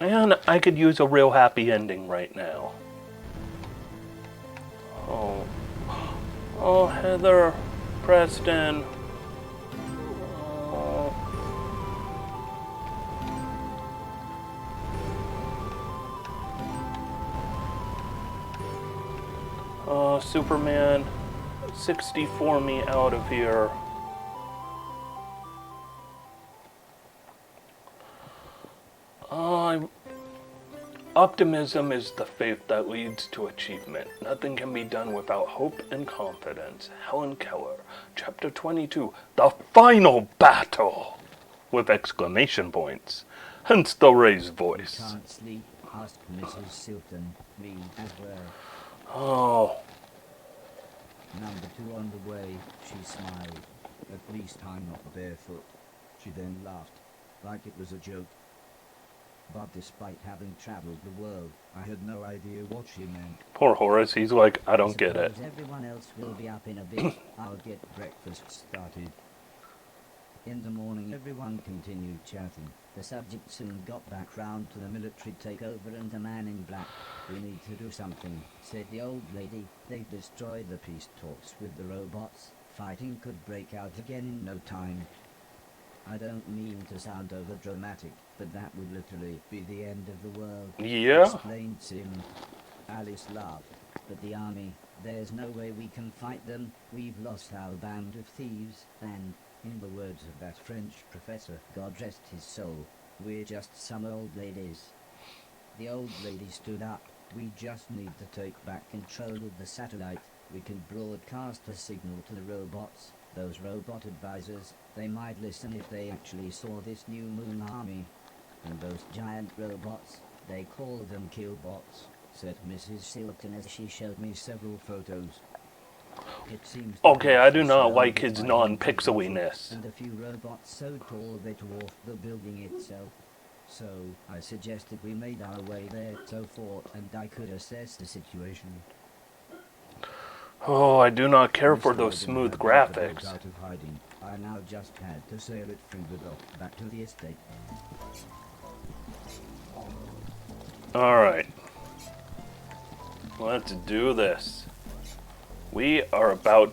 Man, I could use a real happy ending right now. Oh. Oh, Heather. Preston. Oh. Oh, Superman. 64 me out of here. Optimism is the faith that leads to achievement. Nothing can be done without hope and confidence. Helen Keller, Chapter 22, The Final Battle! With exclamation points. Hence the raised voice. "Can't sleep?" asked Mrs. Silton. "Me as well." Oh. "Number 2 on the way," she smiled. At least I'm not barefoot. She then laughed, like it was a joke. But despite having traveled the world, I had no idea what she meant. Poor Horace, he's like, I don't get it. suppose everyone else will be up in a bit. I'll get breakfast started. In the morning everyone continued chatting. The subject soon got back round to the military takeover and the man in black. "We need to do something," said the old lady. "They destroyed the peace talks with the robots. Fighting could break out again in no time." I don't mean to sound over-dramatic, but that would literally be the end of the world, Yeah? explained Sim. Alice laughed. "But the army, there's no way we can fight them. We've lost our band of thieves, and, in the words of that French professor, God rest his soul, we're just some old ladies." The old lady stood up. "We just need to take back control of the satellite. We can broadcast a signal to the robots. Those robot advisors, they might listen if they actually saw this new moon army. And those giant robots, they call them killbots," said Mrs. Silton as she showed me several photos. It seems Okay, I do not surrounded like his by non-pixeliness. and a few robots so tall they dwarfed the building itself. So, I suggested we made our way there so Fort and I could assess the situation. Oh, I do not care for Mr. those Logan smooth had got the boat graphics. Out of hiding. I now just had to sail it through the dock back to the estate. Alright. Let's do this. We are about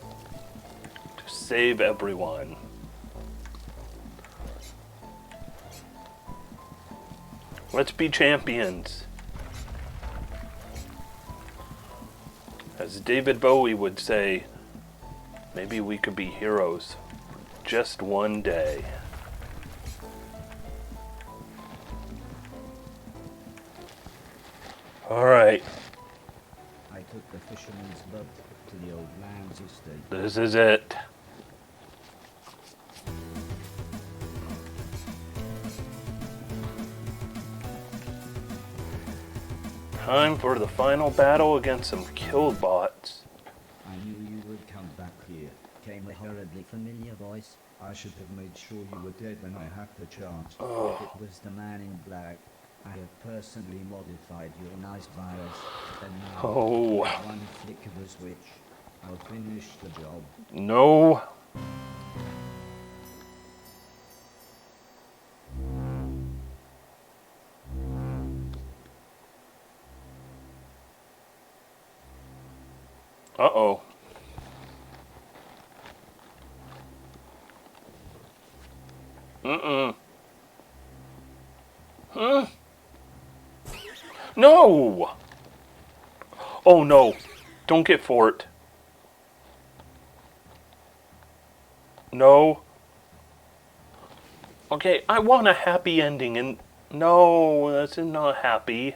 to save everyone. Let's be champions. As David Bowie would say, maybe we could be heroes just one day. Alright, I took the fisherman's boat to the old man's estate. this is it. Time for the final battle against some killbots. "I knew you would come back here," came a horribly familiar voice. I should have made sure you were dead when I had the chance. It was the man in black. "I have personally modified your nice virus, and now, Oh, with one flick of a switch, I'll finish the job. no. Uh-oh. Mm-mm. Huh? No! Oh no. Don't get Fort. No. Okay, I want a happy ending and no, that's not happy.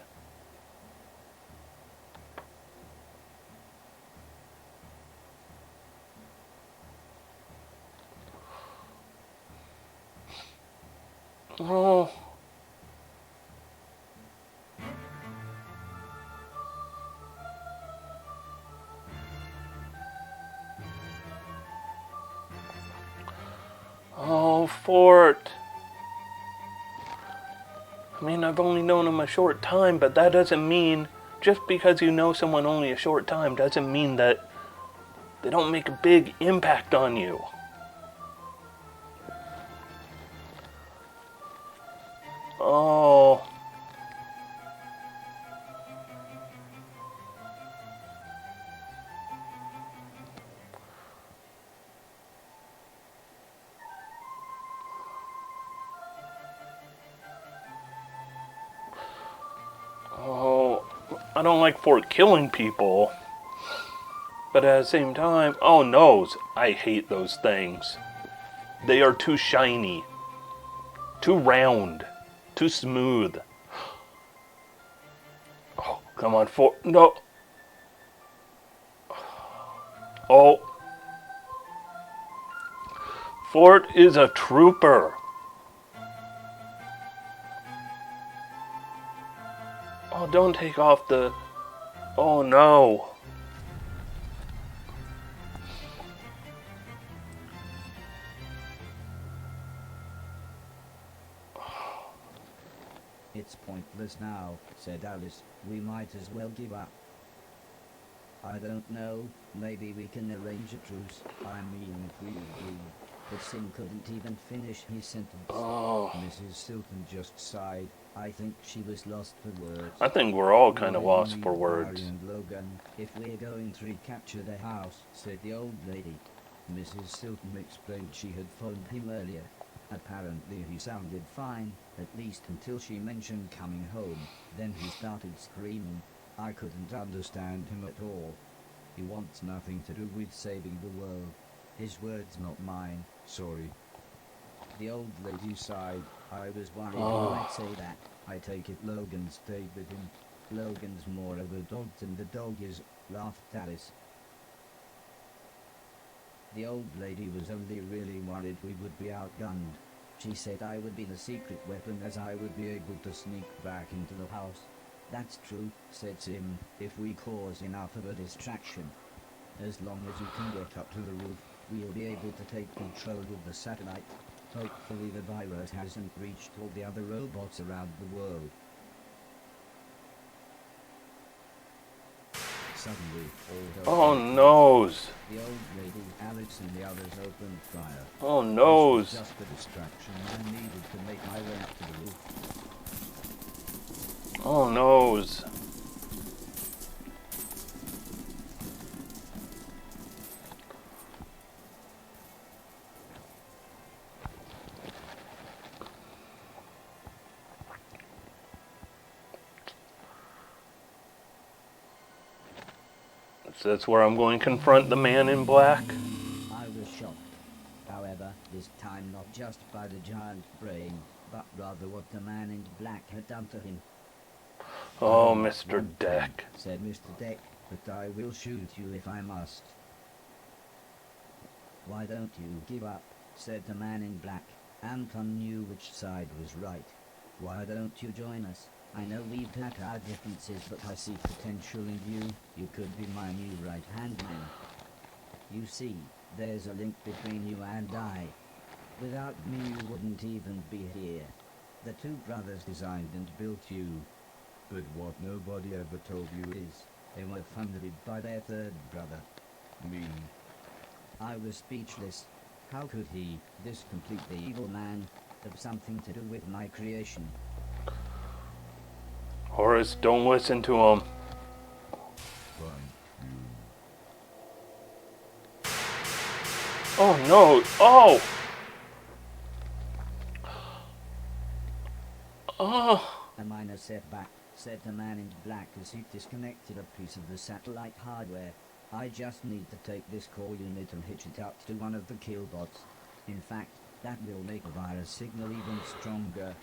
Oh. Oh, Fort. I mean, I've only known him a short time, but that doesn't mean, just because you know someone only a short time, doesn't mean that they don't make a big impact on you. Oh. Oh. I don't like Fort killing people. But at the same time, oh, nose. I hate those things. They are too shiny. Too round. Too smooth. Oh, come on, Fort. No. Oh. Fort is a trooper. Oh, don't take off the... Oh, no. It's pointless now, said Alice. We might as well give up. I don't know, maybe we can arrange a truce. I mean, if we agree. But Sim couldn't even finish his sentence. Oh. Mrs. Silton just sighed. I think she was lost for words. I think we're all kind of lost for words. Barry and Logan, if we're going to recapture the house, said the old lady. Mrs. Silton explained she had phoned him earlier. Apparently he sounded fine, at least until she mentioned coming home. Then he started screaming. I couldn't understand him at all. He wants nothing to do with saving the world. His words, not mine. Sorry. The old lady sighed. I was worried you might say that. I take it Logan stayed with him. Logan's more of a dog than the dog is, laughed Alice. The old lady was only really worried we would be outgunned. She said I would be the secret weapon as I would be able to sneak back into the house. That's true, said Sim, if we cause enough of a distraction. As long as you can get up to the roof, we'll be able to take control of the satellite. Hopefully the virus hasn't reached all the other robots around the world. Suddenly, all Oh, nose. the old lady, Alex, and the others opened fire. Oh, This was nose. just a distraction. I needed to make my way up to the roof. Oh, nose. So that's where I'm going to confront the man in black. I was shocked. However, this time not just by the giant brain, but rather what the man in black had done to him. Oh, "I Mr. want him," Deck. said Mr. Deck, "but I will shoot you if I must." "Why don't you give up?" said the man in black. Anton knew which side was right. "Why don't you join us? I know we've had our differences, but I see potential in you. You could be my new right-hand man. You see, there's a link between you and I. Without me you wouldn't even be here. The two brothers designed and built you. But what nobody ever told you is They were funded by their third brother." me. I was speechless. How could he, this completely evil man, have something to do with my creation? Horace, don't listen to him. Thank you. Oh, no. Oh! Oh, A minor setback, said the man in black as he disconnected a piece of the satellite hardware. I just need to take this core unit and hitch it up to one of the killbots. In fact, that will make the virus signal even stronger.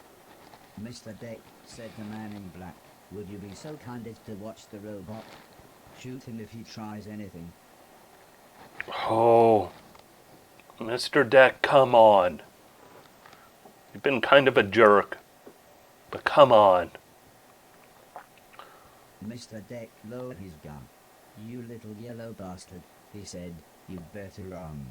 Mr. Deck, said the man in black, would you be so kind as to watch the robot? Shoot him if he tries anything. oh, Mr. Deck, come on. You've been kind of a jerk, but come on. Mr. Deck lowered his gun. You little yellow bastard, he said, you'd better run.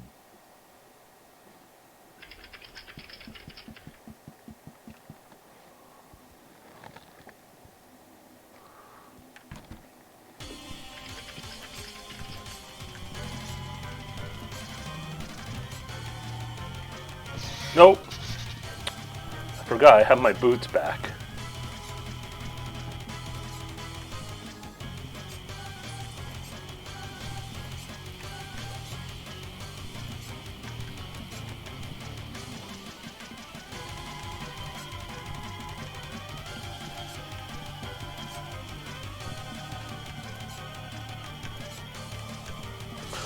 Nope. I forgot I have my boots back.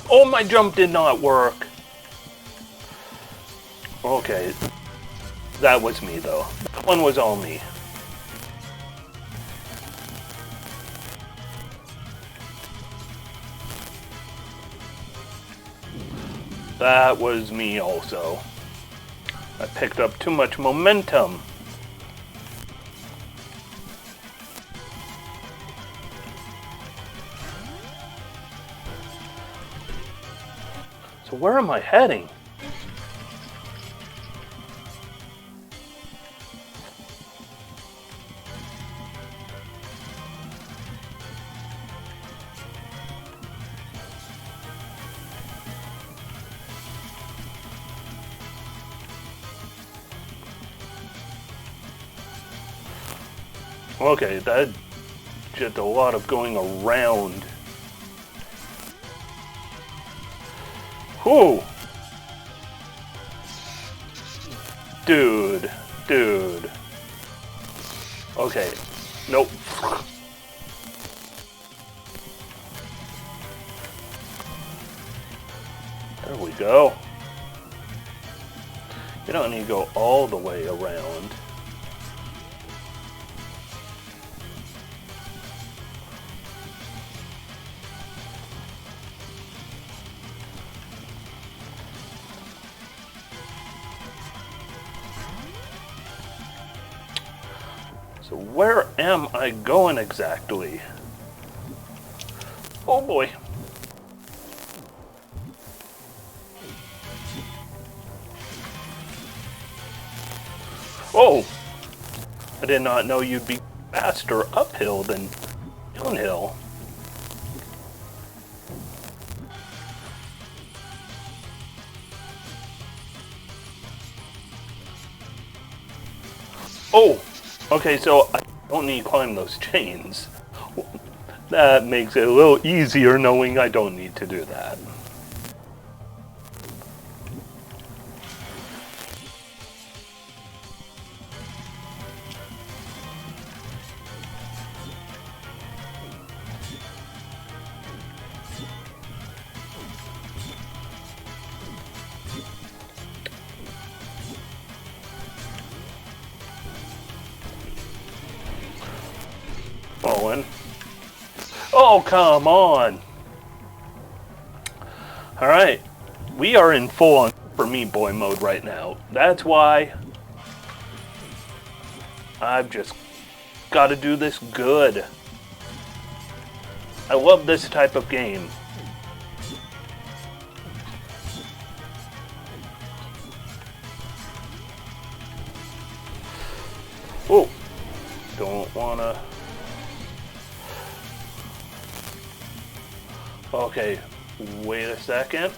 Oh, my jump did not work. Okay. That was me, though. That one was all me. That was me also. I picked up too much momentum. So where am I heading? Okay, that just a lot of going around. Whew! Dude. Okay, nope. There we go. You don't need to go all the way around. So where am I going exactly? Oh boy. Oh! I did not know you'd be faster uphill than downhill. Oh! Okay, so I don't need to climb those chains. That makes it a little easier knowing I don't need to do that. Falling. Oh, come on. Alright. We are in full on for me boy mode right now. That's why I've just got to do this good. I love this type of game. Oh, don't wanna. Okay, wait a second.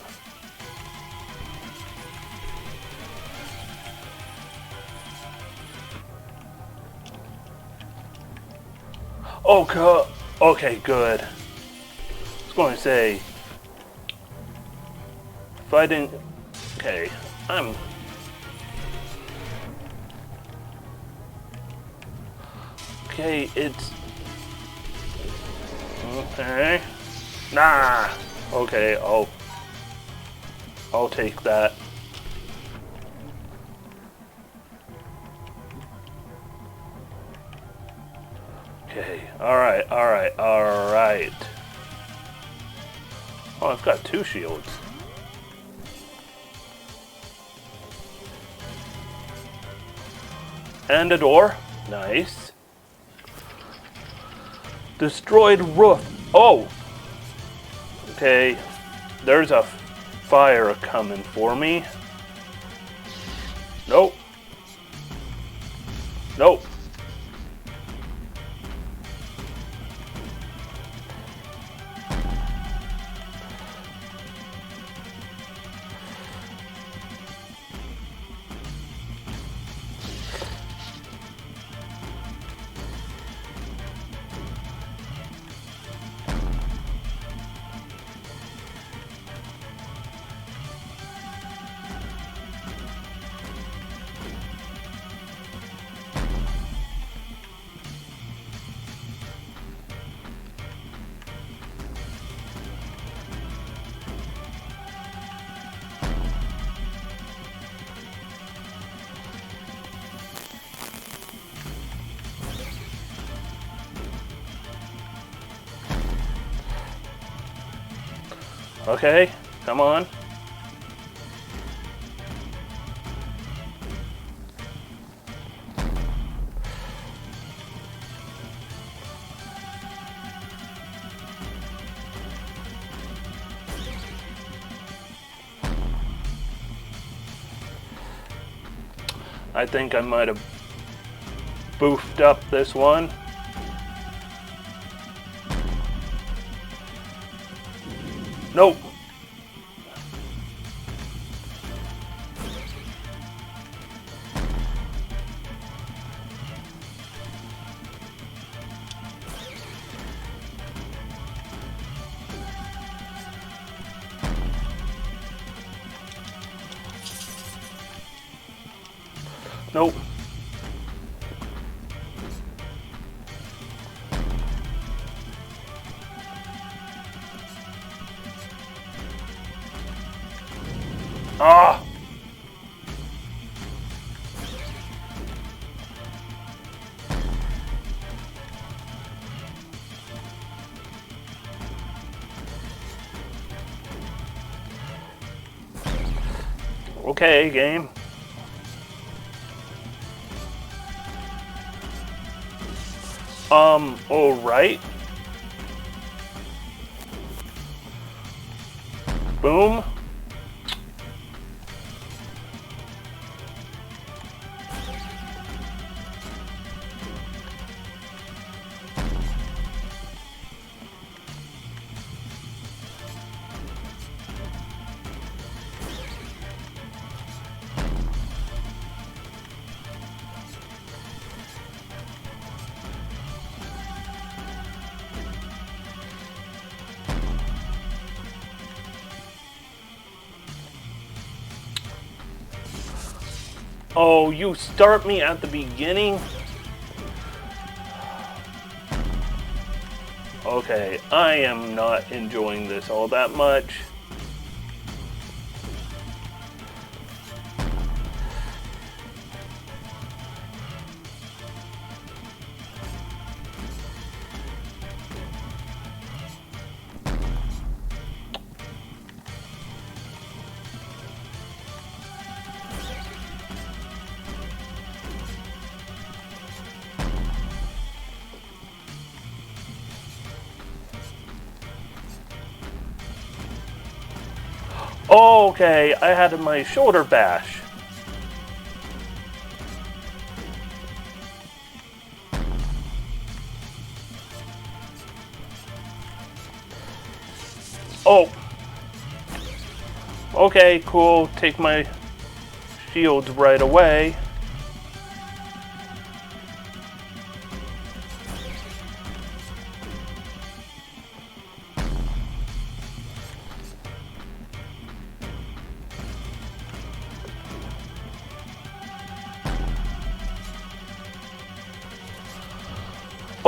Oh, okay, good. I was going to say, if I didn't, okay, Okay, it's... Okay. Nah! Okay, I'll take that. Okay, alright. Oh, I've got 2 shields. And a door. Nice. Destroyed roof. Oh! Okay, there's a fire coming for me. Nope. Nope. Okay, come on. I think I might have boofed up this one. Nope. Nope. Ah! Okay, game. Alright. Boom. Oh, you start me at the beginning? Okay, I am not enjoying this all that much. Okay, I had my shoulder bash. Oh. Okay, cool. Take my shields right away.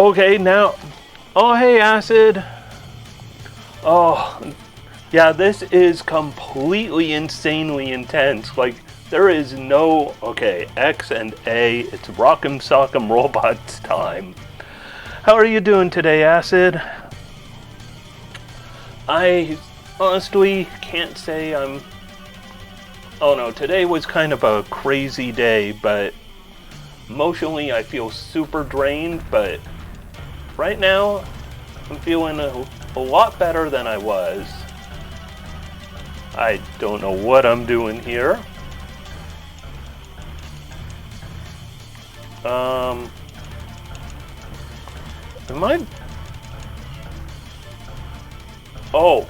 Okay, now. Oh, hey, Acid. Oh, yeah, this is completely insanely intense. Like, there is no. Okay, X and A. It's Rock'em Sock'em Robots time. How are you doing today, Acid? I honestly can't say I'm. Oh no, today was kind of a crazy day, but emotionally I feel super drained, but right now I'm feeling a lot better than I was. I don't know what I'm doing here. Am I? Oh.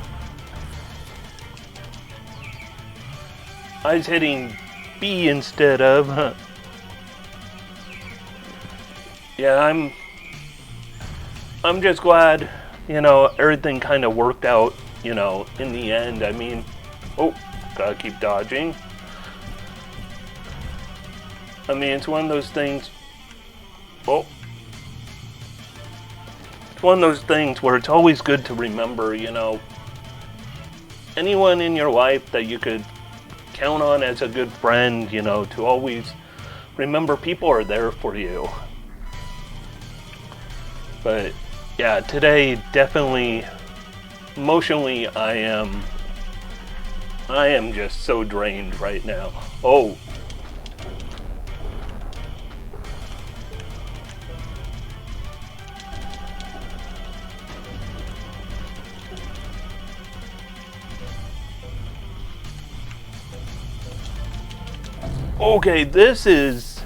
I was hitting B instead of. Yeah, I'm just glad, everything kind of worked out, in the end. I mean, oh, gotta keep dodging. I mean, it's one of those things. Oh. It's one of those things where it's always good to remember, anyone in your life that you could count on as a good friend, to always remember people are there for you. But yeah, today definitely emotionally I am just so drained right now. Oh. Okay, this is.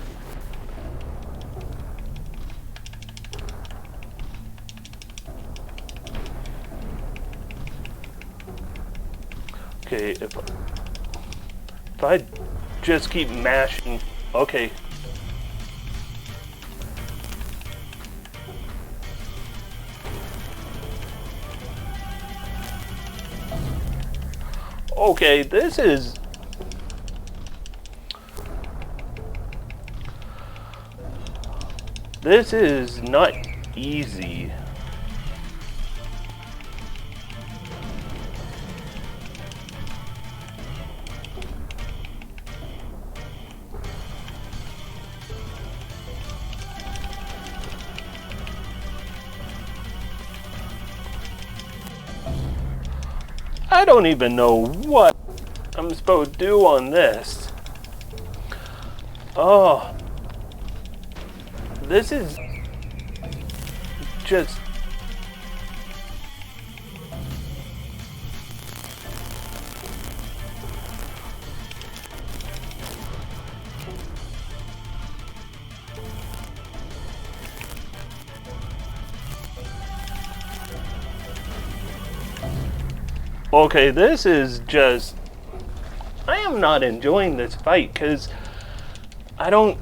Okay, if I just keep mashing. Okay. Okay, this is. This is not easy. I don't even know what I'm supposed to do on this. Oh. This is just. Okay, this is just. I am not enjoying this fight because I don't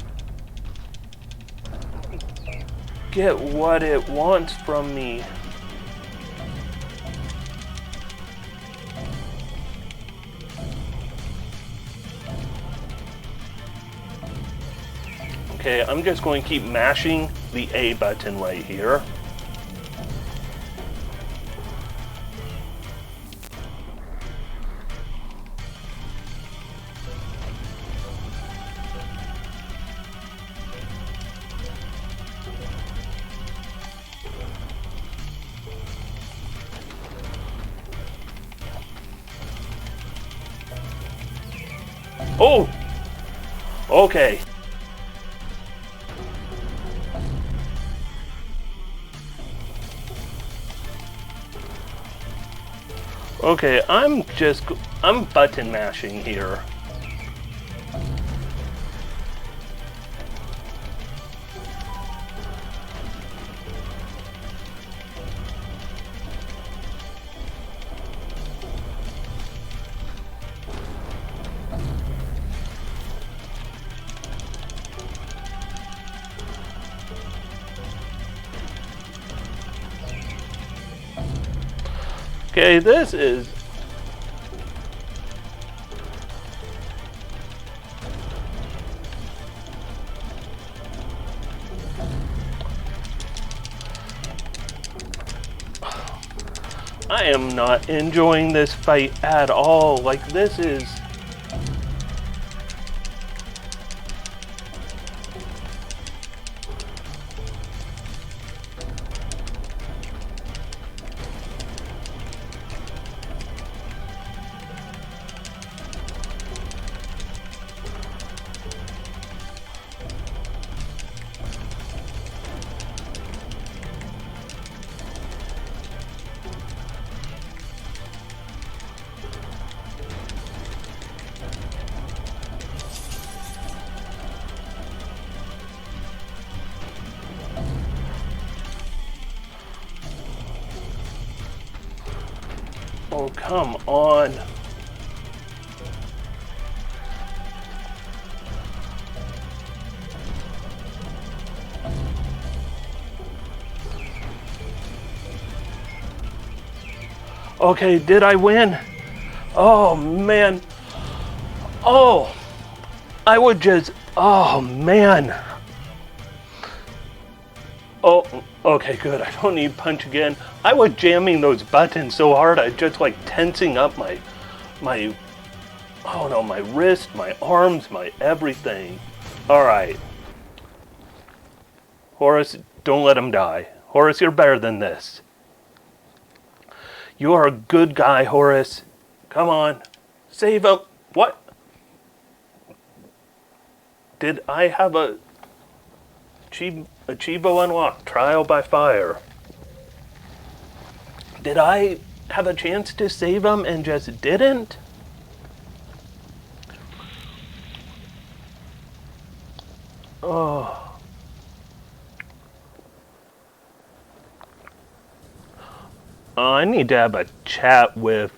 get what it wants from me. Okay, I'm just going to keep mashing the A button right here. Oh! Okay. Okay, I'm button mashing here. Okay, this is. I am not enjoying this fight at all. Like, this is... Oh, come on. Okay, did I win? Oh, man. Oh, I would just... Oh, man. Oh, okay, good. I don't need punch again. I was jamming those buttons so hard, I just like tensing up my, oh no, my wrist, my arms, my everything. All right. Horace, don't let him die. Horace, you're better than this. You are a good guy, Horace. Come on. Save him. What? Did I have a Chivo unlocked? Trial by fire. Did I have a chance to save him and just didn't? Oh. I need to have a chat with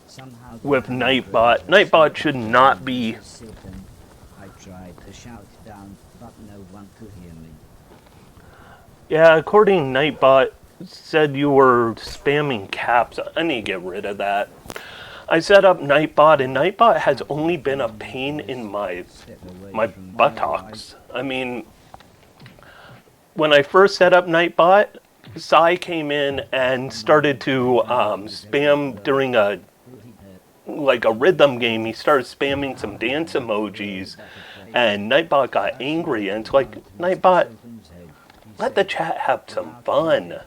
Nightbot. Nightbot should not be... I tried to shout down, but no one could hear me. Yeah, according to Nightbot, said you were spamming caps. I need to get rid of that. I set up Nightbot, and Nightbot has only been a pain in my buttocks. I mean, when I first set up Nightbot, Sai came in and started to spam during a rhythm game. He started spamming some dance emojis, and Nightbot got angry. And it's like, Nightbot, let the chat have some fun.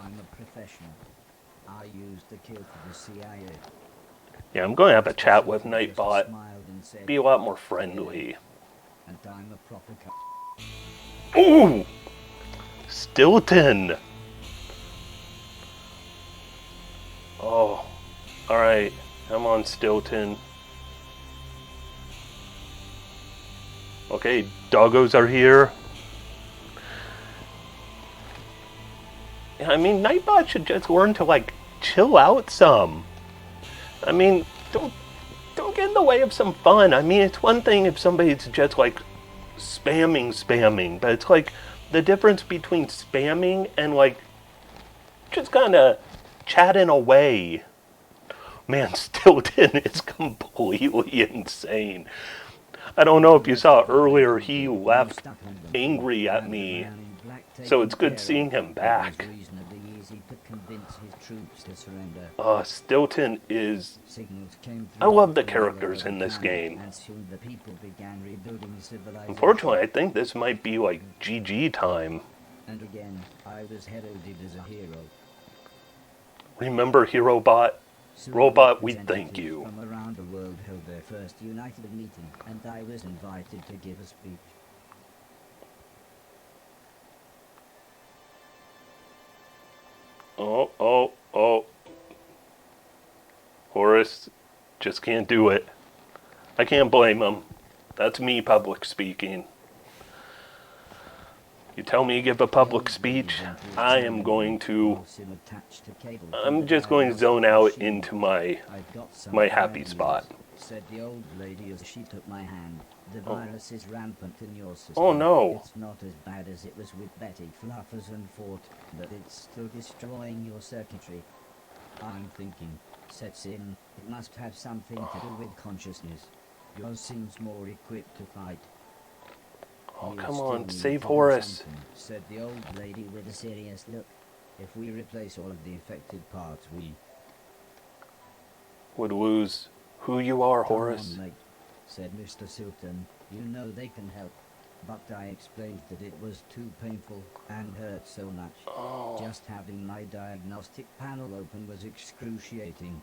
I'm a professional. I used the kill for the CIA. Yeah, I'm going to have a chat with Nightbot. Be a lot more friendly. And I'm a proper Ooh! Stilton! Oh, alright. I'm on Stilton. Okay, doggos are here. I mean, Nightbot should just learn to, like, chill out some. I mean, don't get in the way of some fun. I mean, it's one thing if somebody's just, like, spamming, but it's like the difference between spamming and, like, just kind of chatting away. Man, Stilton is completely insane. I don't know if you saw earlier, he left angry at me. So it's good seeing him back. Stilton is... I love the characters in this game. Unfortunately, I think this might be like GG time. And again, I was heralded as a hero. Remember HeroBot? Robot, we thank you. From around the world held their first united meeting, and I was invited to give a speech. Oh. Horace just can't do it. I can't blame him. That's me public speaking. You tell me to give a public speech, I am going to... I'm just going to zone out into my happy spot. Said the old lady as she took my hand. The virus is rampant in your system. Oh no. It's not as bad as it was with Betty Fluffers and Fort, but it's still destroying your circuitry. I'm thinking, sets in, it must have something to do with consciousness. Yours seems more equipped to fight. Oh, come on, save Horace. Said the old lady with a serious look. If we replace all of the affected parts, we would lose who you are, Come Horace. on, mate, said Mr. Silton. You know they can help. But I explained that it was too painful and hurt so much. Oh, Just having my diagnostic panel open was excruciating.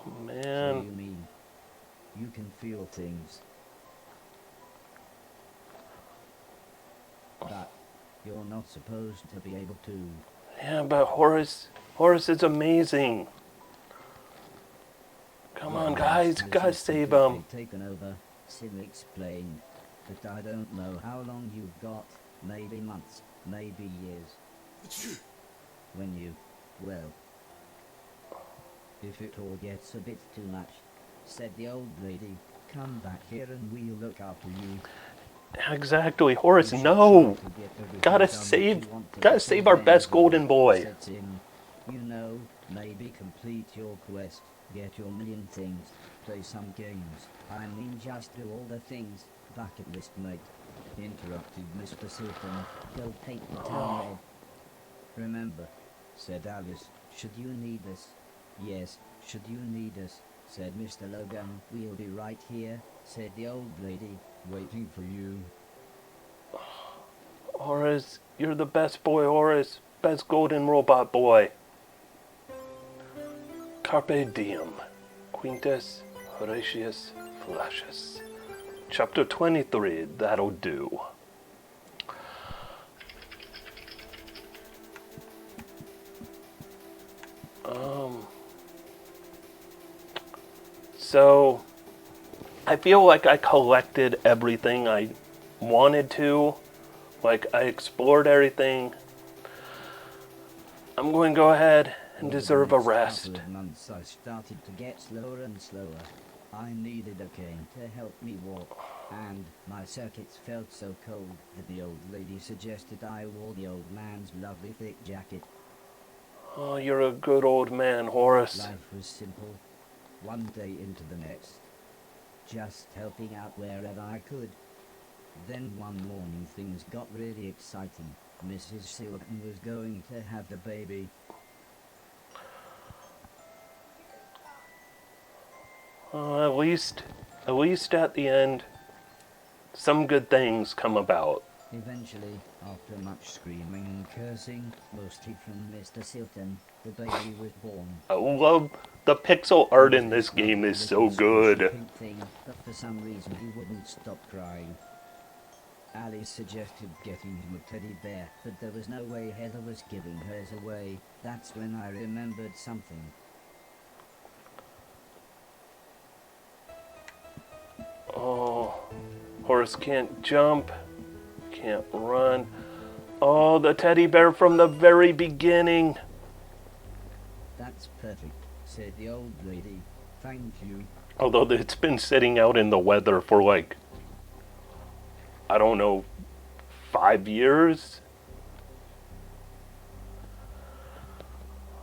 So man. you mean you can feel things, but you're not supposed to be able to. Yeah, but Horace is amazing. Come on, guys, you gotta save him. Taken over, Sim explained. But I don't know how long you've got. Maybe months, maybe years. When you, well, if it all gets a bit too much, said the old lady, come back here and we'll look after you. Exactly, Horace, You should no. try to get everything Gotta done that save, you want to gotta before save our then, best golden boy. said Sim. You know, maybe complete your quest, get your million things, play some games. I mean just do all the things. Bucket list, mate. Interrupted Mr. Silton. Go paint the town red. Remember, said Alice, should you need us? Yes, should you need us, said Mr. Logan. We'll be right here, said the old lady. Waiting for you. Horace, you're the best boy, Horace. Best golden robot boy. Carpe diem. Quintus Horatius Flacius. Chapter 23, that'll do. So, I feel like I collected everything I wanted to. Like, I explored everything. I'm going to go ahead and deserve a Over the next rest. couple of months I started to get slower and slower. I needed a cane to help me walk, and my circuits felt so cold that the old lady suggested I wore the old man's lovely thick jacket. Oh, you're a good old man, Horace. Life was simple, one day into the next, just helping out wherever I could. Then one morning things got really exciting. Mrs. Silton was going to have the baby. At least at the end, some good things come about. Eventually, after much screaming and cursing, mostly from Mr. Silton, the baby was born. I love the pixel art in this game is so good. Pink thing, but for some reason he wouldn't stop crying. Alice suggested getting him a teddy bear, but there was no way Heather was giving hers away. That's when I remembered something. Oh, Horace can't jump, can't run. Oh, the teddy bear from the very beginning. That's perfect, said the old lady. Thank you. Although it's been sitting out in the weather for like, I don't know, 5 years?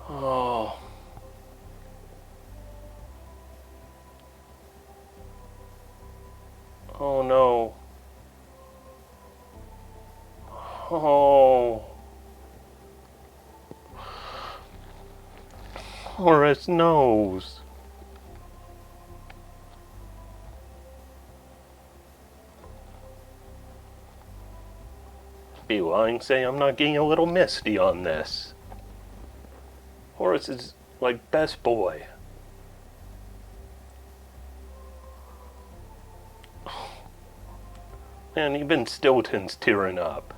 Oh. Oh no. Oh. Horace knows. Be lying, say I'm not getting a little misty on this. Horace is like best boy. Man, even Stilton's tearing up.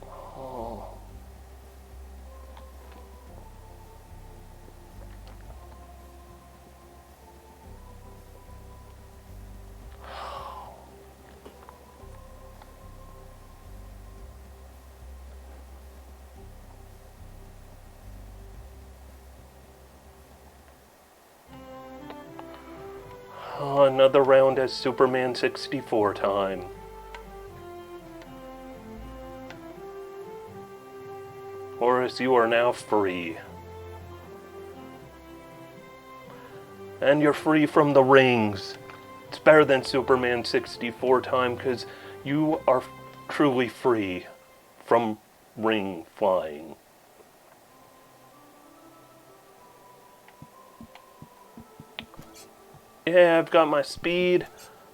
Oh. Oh, another round as Superman 64 time. Horace, you are now free. And you're free from the rings. It's better than Superman 64 time because you are truly free from ring flying. Yeah, I've got my speed.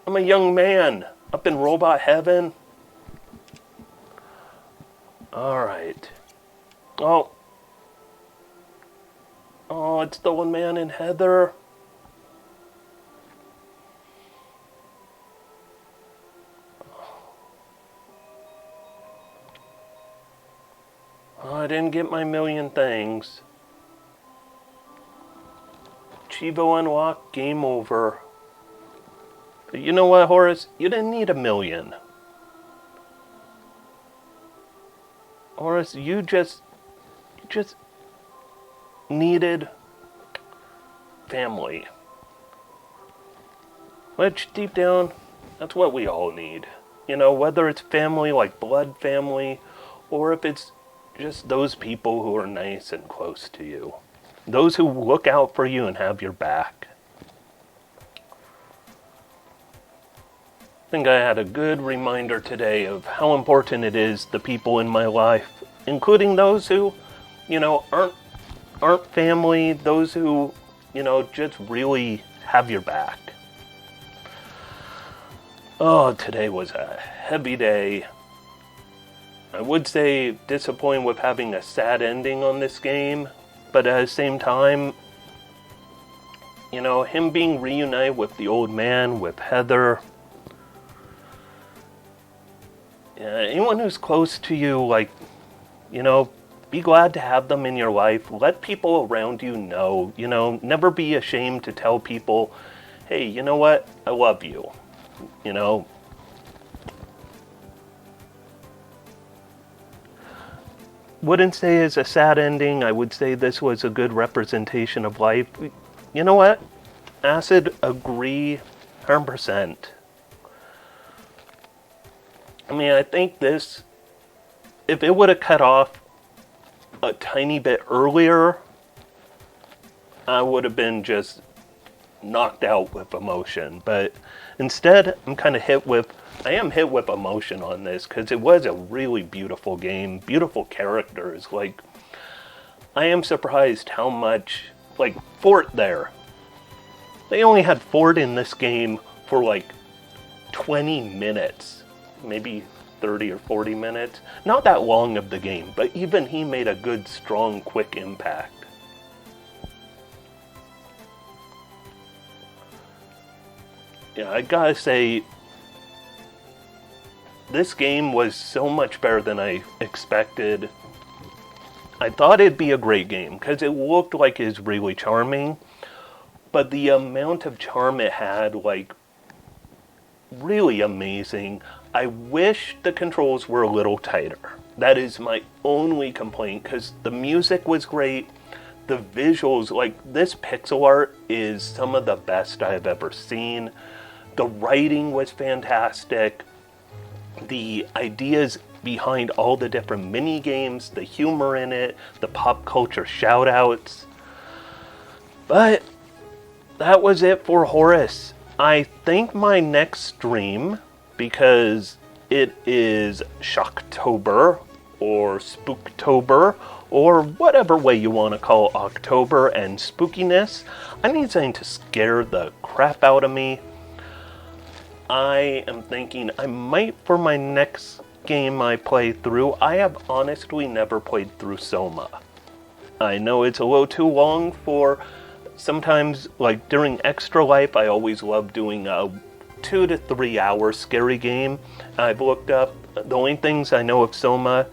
I'm a young man up in robot heaven. Alright. Oh, it's the one man in Heather. Oh, I didn't get my million things. Chivo unlocked, game over. But you know what, Horace? You didn't need a million. Horace, you just needed family. Which, deep down, that's what we all need. You know, whether it's family like blood family, or if it's just those people who are nice and close to you. Those who look out for you and have your back. I think I had a good reminder today of how important it is, the people in my life, including those who, you know, aren't family, those who, you know, just really have your back. Oh, today was a heavy day. I would say disappointed with having a sad ending on this game, but at the same time, you know, him being reunited with the old man, with Heather. Anyone who's close to you, like, you know, be glad to have them in your life. Let people around you know, never be ashamed to tell people, hey, you know what? I love you. You know, wouldn't say it's a sad ending. I would say this was a good representation of life. You know what? Acid, agree 100%. I mean, I think this, if it would have cut off a tiny bit earlier, I would have been just knocked out with emotion. But instead, I am hit with emotion on this because it was a really beautiful game, beautiful characters. Like, I am surprised how much, like, Fort there. They only had Fort in this game for like 20 minutes, maybe 30 or 40 minutes. Not that long of the game, but even he made a good, strong, quick impact. Yeah, I gotta say, this game was so much better than I expected. I thought it'd be a great game because it looked like it's really charming, but the amount of charm it had, like, really amazing. I wish the controls were a little tighter. That is my only complaint, because the music was great. The visuals, like, this pixel art is some of the best I've ever seen. The writing was fantastic. The ideas behind all the different mini games, the humor in it, the pop culture shout outs. But that was it for Horace. I think my next stream, because it is Shocktober or Spooktober or whatever way you want to call October and spookiness, I need something to scare the crap out of me. I am thinking I might, for my next game I play through, I have honestly never played through Soma. I know it's a little too long for, sometimes, like during Extra Life, I always love doing a 2 to 3 hour scary game. I've looked up, the only things I know of Soma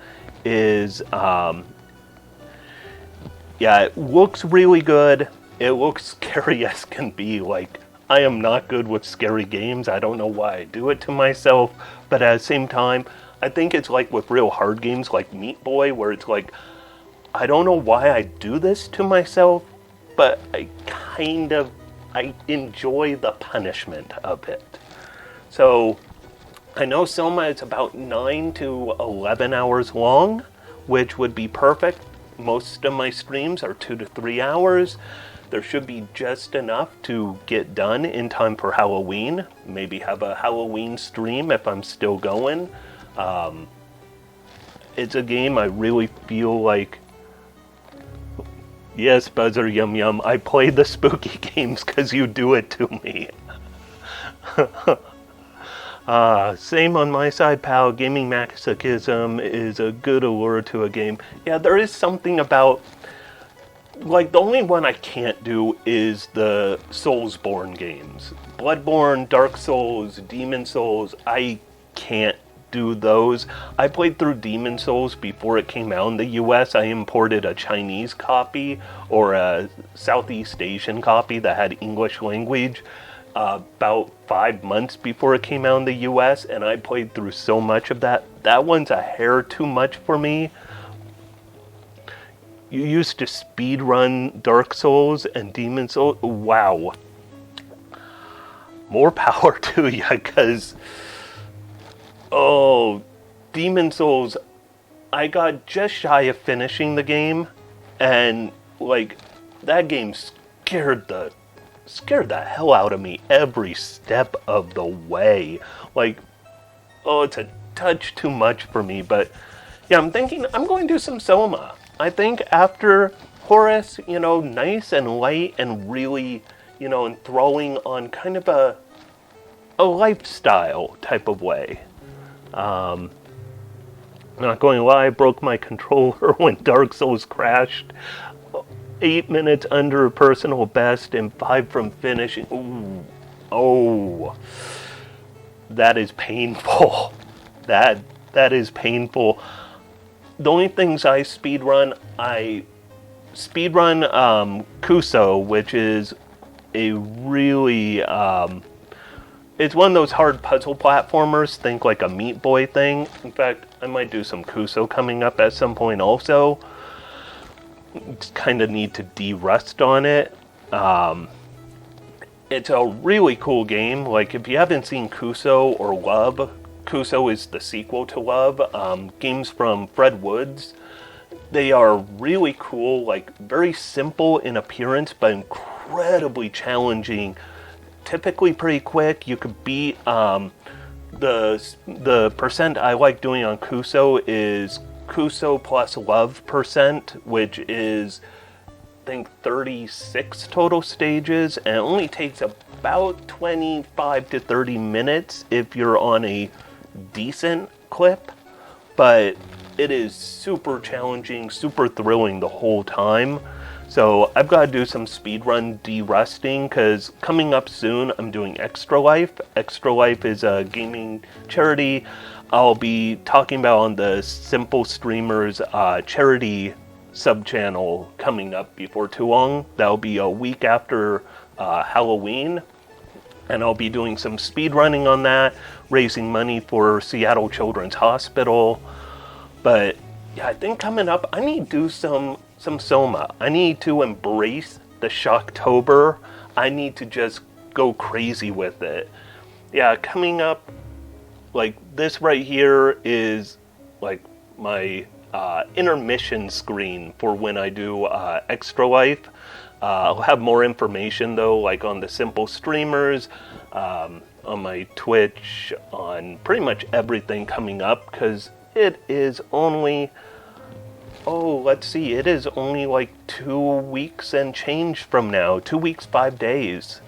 is, it looks really good. It looks scary as can be. Like, I am not good with scary games. I don't know why I do it to myself, but at the same time, I think it's like with real hard games like Meat Boy, where it's like, I don't know why I do this to myself, but I enjoy the punishment of it. So, I know Soma is about 9 to 11 hours long, which would be perfect. Most of my streams are 2 to 3 hours. There should be just enough to get done in time for Halloween. Maybe have a Halloween stream if I'm still going. It's a game I really feel like... Yes, Buzzer Yum Yum, I play the spooky games because you do it to me. Same on my side, pal. Gaming masochism is a good allure to a game. Yeah, there is something about... Like, the only one I can't do is the Soulsborne games. Bloodborne, Dark Souls, Demon Souls, I can't do those. I played through Demon Souls before it came out in the US. I imported a Chinese copy or a Southeast Asian copy that had English language about 5 months before it came out in the US, and I played through so much of that. That one's a hair too much for me. You used to speedrun Dark Souls and Demon Souls. Wow. More power to you, because... Oh, Demon Souls, I got just shy of finishing the game, and, like, that game scared the hell out of me every step of the way. Like, oh, it's a touch too much for me, but, yeah, I'm thinking I'm going to do some Soma. I think after Horace, nice and light and really, enthralling on kind of a lifestyle type of way. Not going to lie, I broke my controller when Dark Souls crashed. 8 minutes under personal best and 5 from finishing. Ooh. Oh. That is painful. That is painful. The only things I speedrun Kuso, which is a really, it's one of those hard puzzle platformers, think like a Meat Boy thing. In fact, I might do some Kuso coming up at some point also. Just kind of need to de-rust on it. It's a really cool game. Like, if you haven't seen Kuso or Love, Kuso is the sequel to Love. Games from Fred Woods. They are really cool, like very simple in appearance, but incredibly challenging. Typically pretty quick. You could beat the percent I like doing on Kuso is Kuso plus Love percent, which is I think 36 total stages, and it only takes about 25 to 30 minutes if you're on a decent clip, but it is super challenging, super thrilling the whole time. So I've got to do some speedrun de-rusting, because coming up soon I'm doing Extra Life. Extra Life is a gaming charity I'll be talking about on the Simple Streamers charity sub-channel coming up before too long. That'll be a week after Halloween. And I'll be doing some speed running on that, raising money for Seattle Children's Hospital. But yeah, I think coming up, I need to do some Soma. I need to embrace the Shocktober. I need to just go crazy with it. Yeah, coming up, like this right here is like my intermission screen for when I do Extra Life. I'll have more information though, like on the Simple Streamers, on my Twitch, on pretty much everything coming up, because it is only, it is only like 2 weeks and change from now, 2 weeks, 5 days.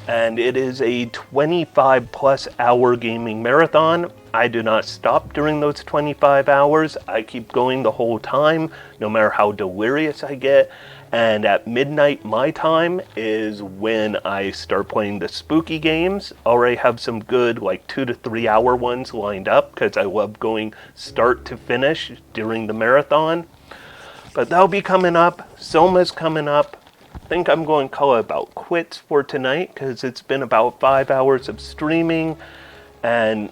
And it is a 25 plus hour gaming marathon. I do not stop during those 25 hours. I keep going the whole time, no matter how delirious I get. And at midnight my time is when I start playing the spooky games. Already have some good like 2 to 3 hour ones lined up, because I love going start to finish during the marathon. But that'll be coming up. Soma's coming up. I think I'm going to call it about quits for tonight, because it's been about 5 hours of streaming. And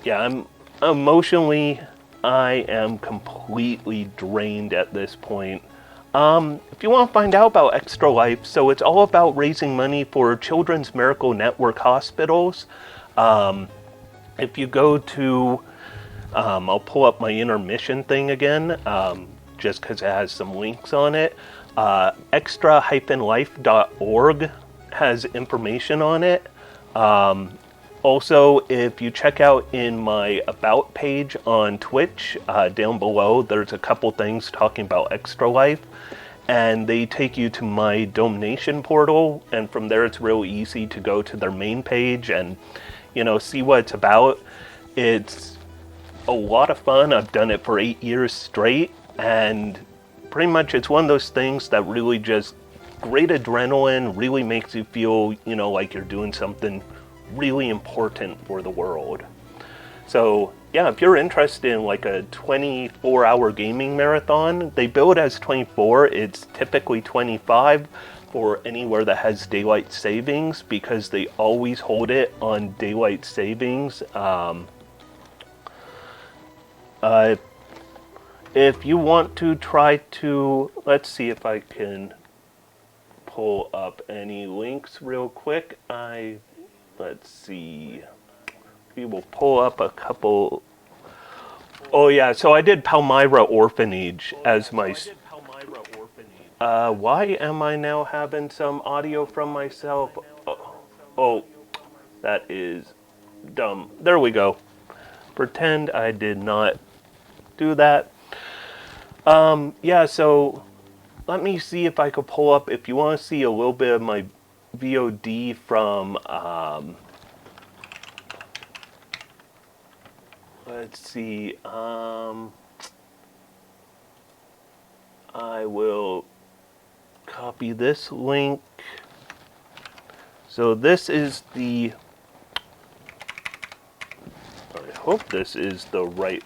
yeah, I'm emotionally, I am completely drained at this point. If you want to find out about Extra Life, so it's all about raising money for Children's Miracle Network hospitals. If you go to, I'll pull up my intermission thing again, just because it has some links on it. extra-life.org has information on it. Also, if you check out in my About page on Twitch, down below, there's a couple things talking about Extra Life. And they take you to my donation portal. And from there, it's real easy to go to their main page and, see what it's about. It's a lot of fun. I've done it for 8 years straight. And pretty much it's one of those things that really just great adrenaline, really makes you feel, like you're doing something really important for the world. So yeah, if you're interested in like a 24-hour gaming marathon, they bill it as 24. It's typically 25 for anywhere that has daylight savings, because they always hold it on daylight savings. If you want to try to, let's see if I can pull up any links real quick. Let's see. We will pull up a couple. Oh yeah, so I did Palmyra Orphanage as my. Why am I now having some audio from myself? Oh, that is dumb. There we go. Pretend I did not do that. Yeah, so let me see if I could pull up, if you want to see a little bit of my VOD from, let's see, I will copy this link. So this is I hope this is the right,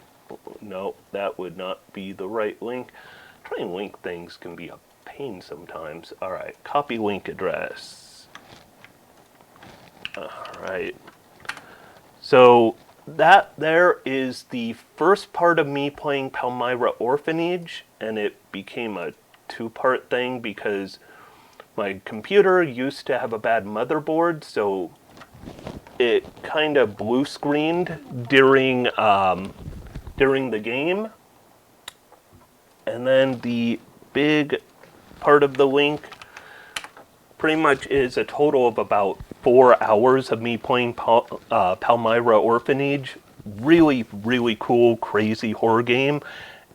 no, that would not be the right link. Trying to link things can be a pain sometimes. Alright, copy link address. Alright. So that there is the first part of me playing Palmyra Orphanage, and it became a two-part thing because my computer used to have a bad motherboard, so it kind of blue screened during the game. And then the big part of the link pretty much is a total of about 4 hours of me playing Palmyra Orphanage. Really, really cool, crazy horror game.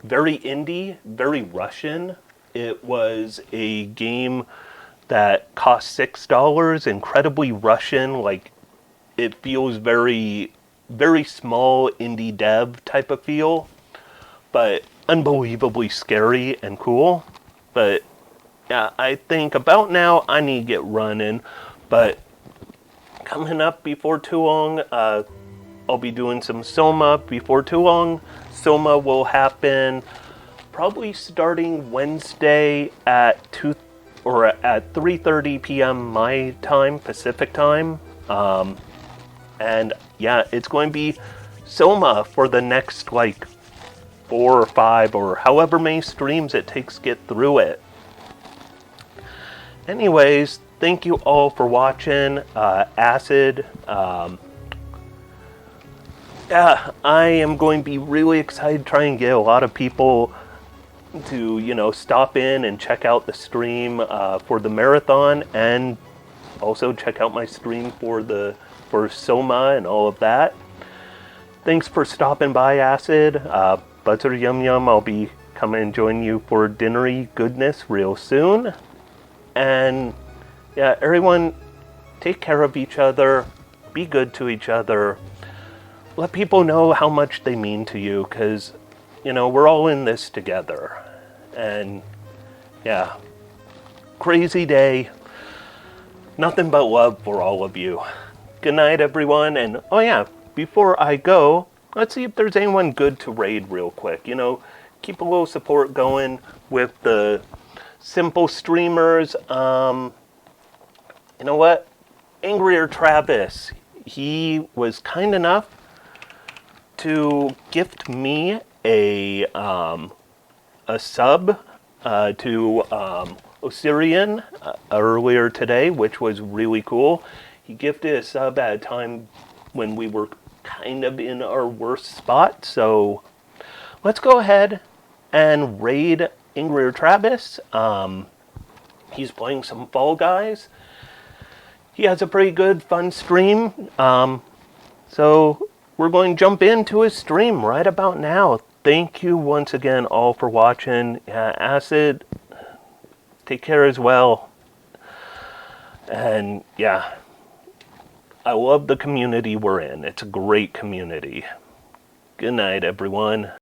Very indie, very Russian. It was a game that cost $6, incredibly Russian, like it feels very, very small indie dev type of feel, but unbelievably scary and cool. But yeah, I think about now I need to get running, but coming up before too long, I'll be doing some Soma before too long. Soma will happen probably starting Wednesday at 3:30 p.m. my time, Pacific time. And yeah, it's going to be Soma for the next like 4 or 5 or however many streams it takes to get through it. Anyways, thank you all for watching. Acid. Yeah, I am going to be really excited to try and get a lot of people to, stop in and check out the stream for the marathon, and also check out my stream for Soma and all of that. Thanks for stopping by, Acid. Butter Yum Yum, I'll be coming and joining you for dinnery goodness real soon. And yeah, everyone, take care of each other, be good to each other, let people know how much they mean to you, because, we're all in this together. And yeah, crazy day, nothing but love for all of you. Good night, everyone, and oh yeah, before I go, let's see if there's anyone good to raid real quick. Keep a little support going with the simple streamers. You know what? Angrier Travis, he was kind enough to gift me a sub to Osirian earlier today, which was really cool. He gifted a sub at a time when we were kind of in our worst spot. So let's go ahead and raid Angrier Travis. He's playing some Fall Guys. He has a pretty good, fun stream. So we're going to jump into his stream right about now. Thank you once again all for watching. Acid, take care as well. And yeah, I love the community we're in. It's a great community. Good night, everyone.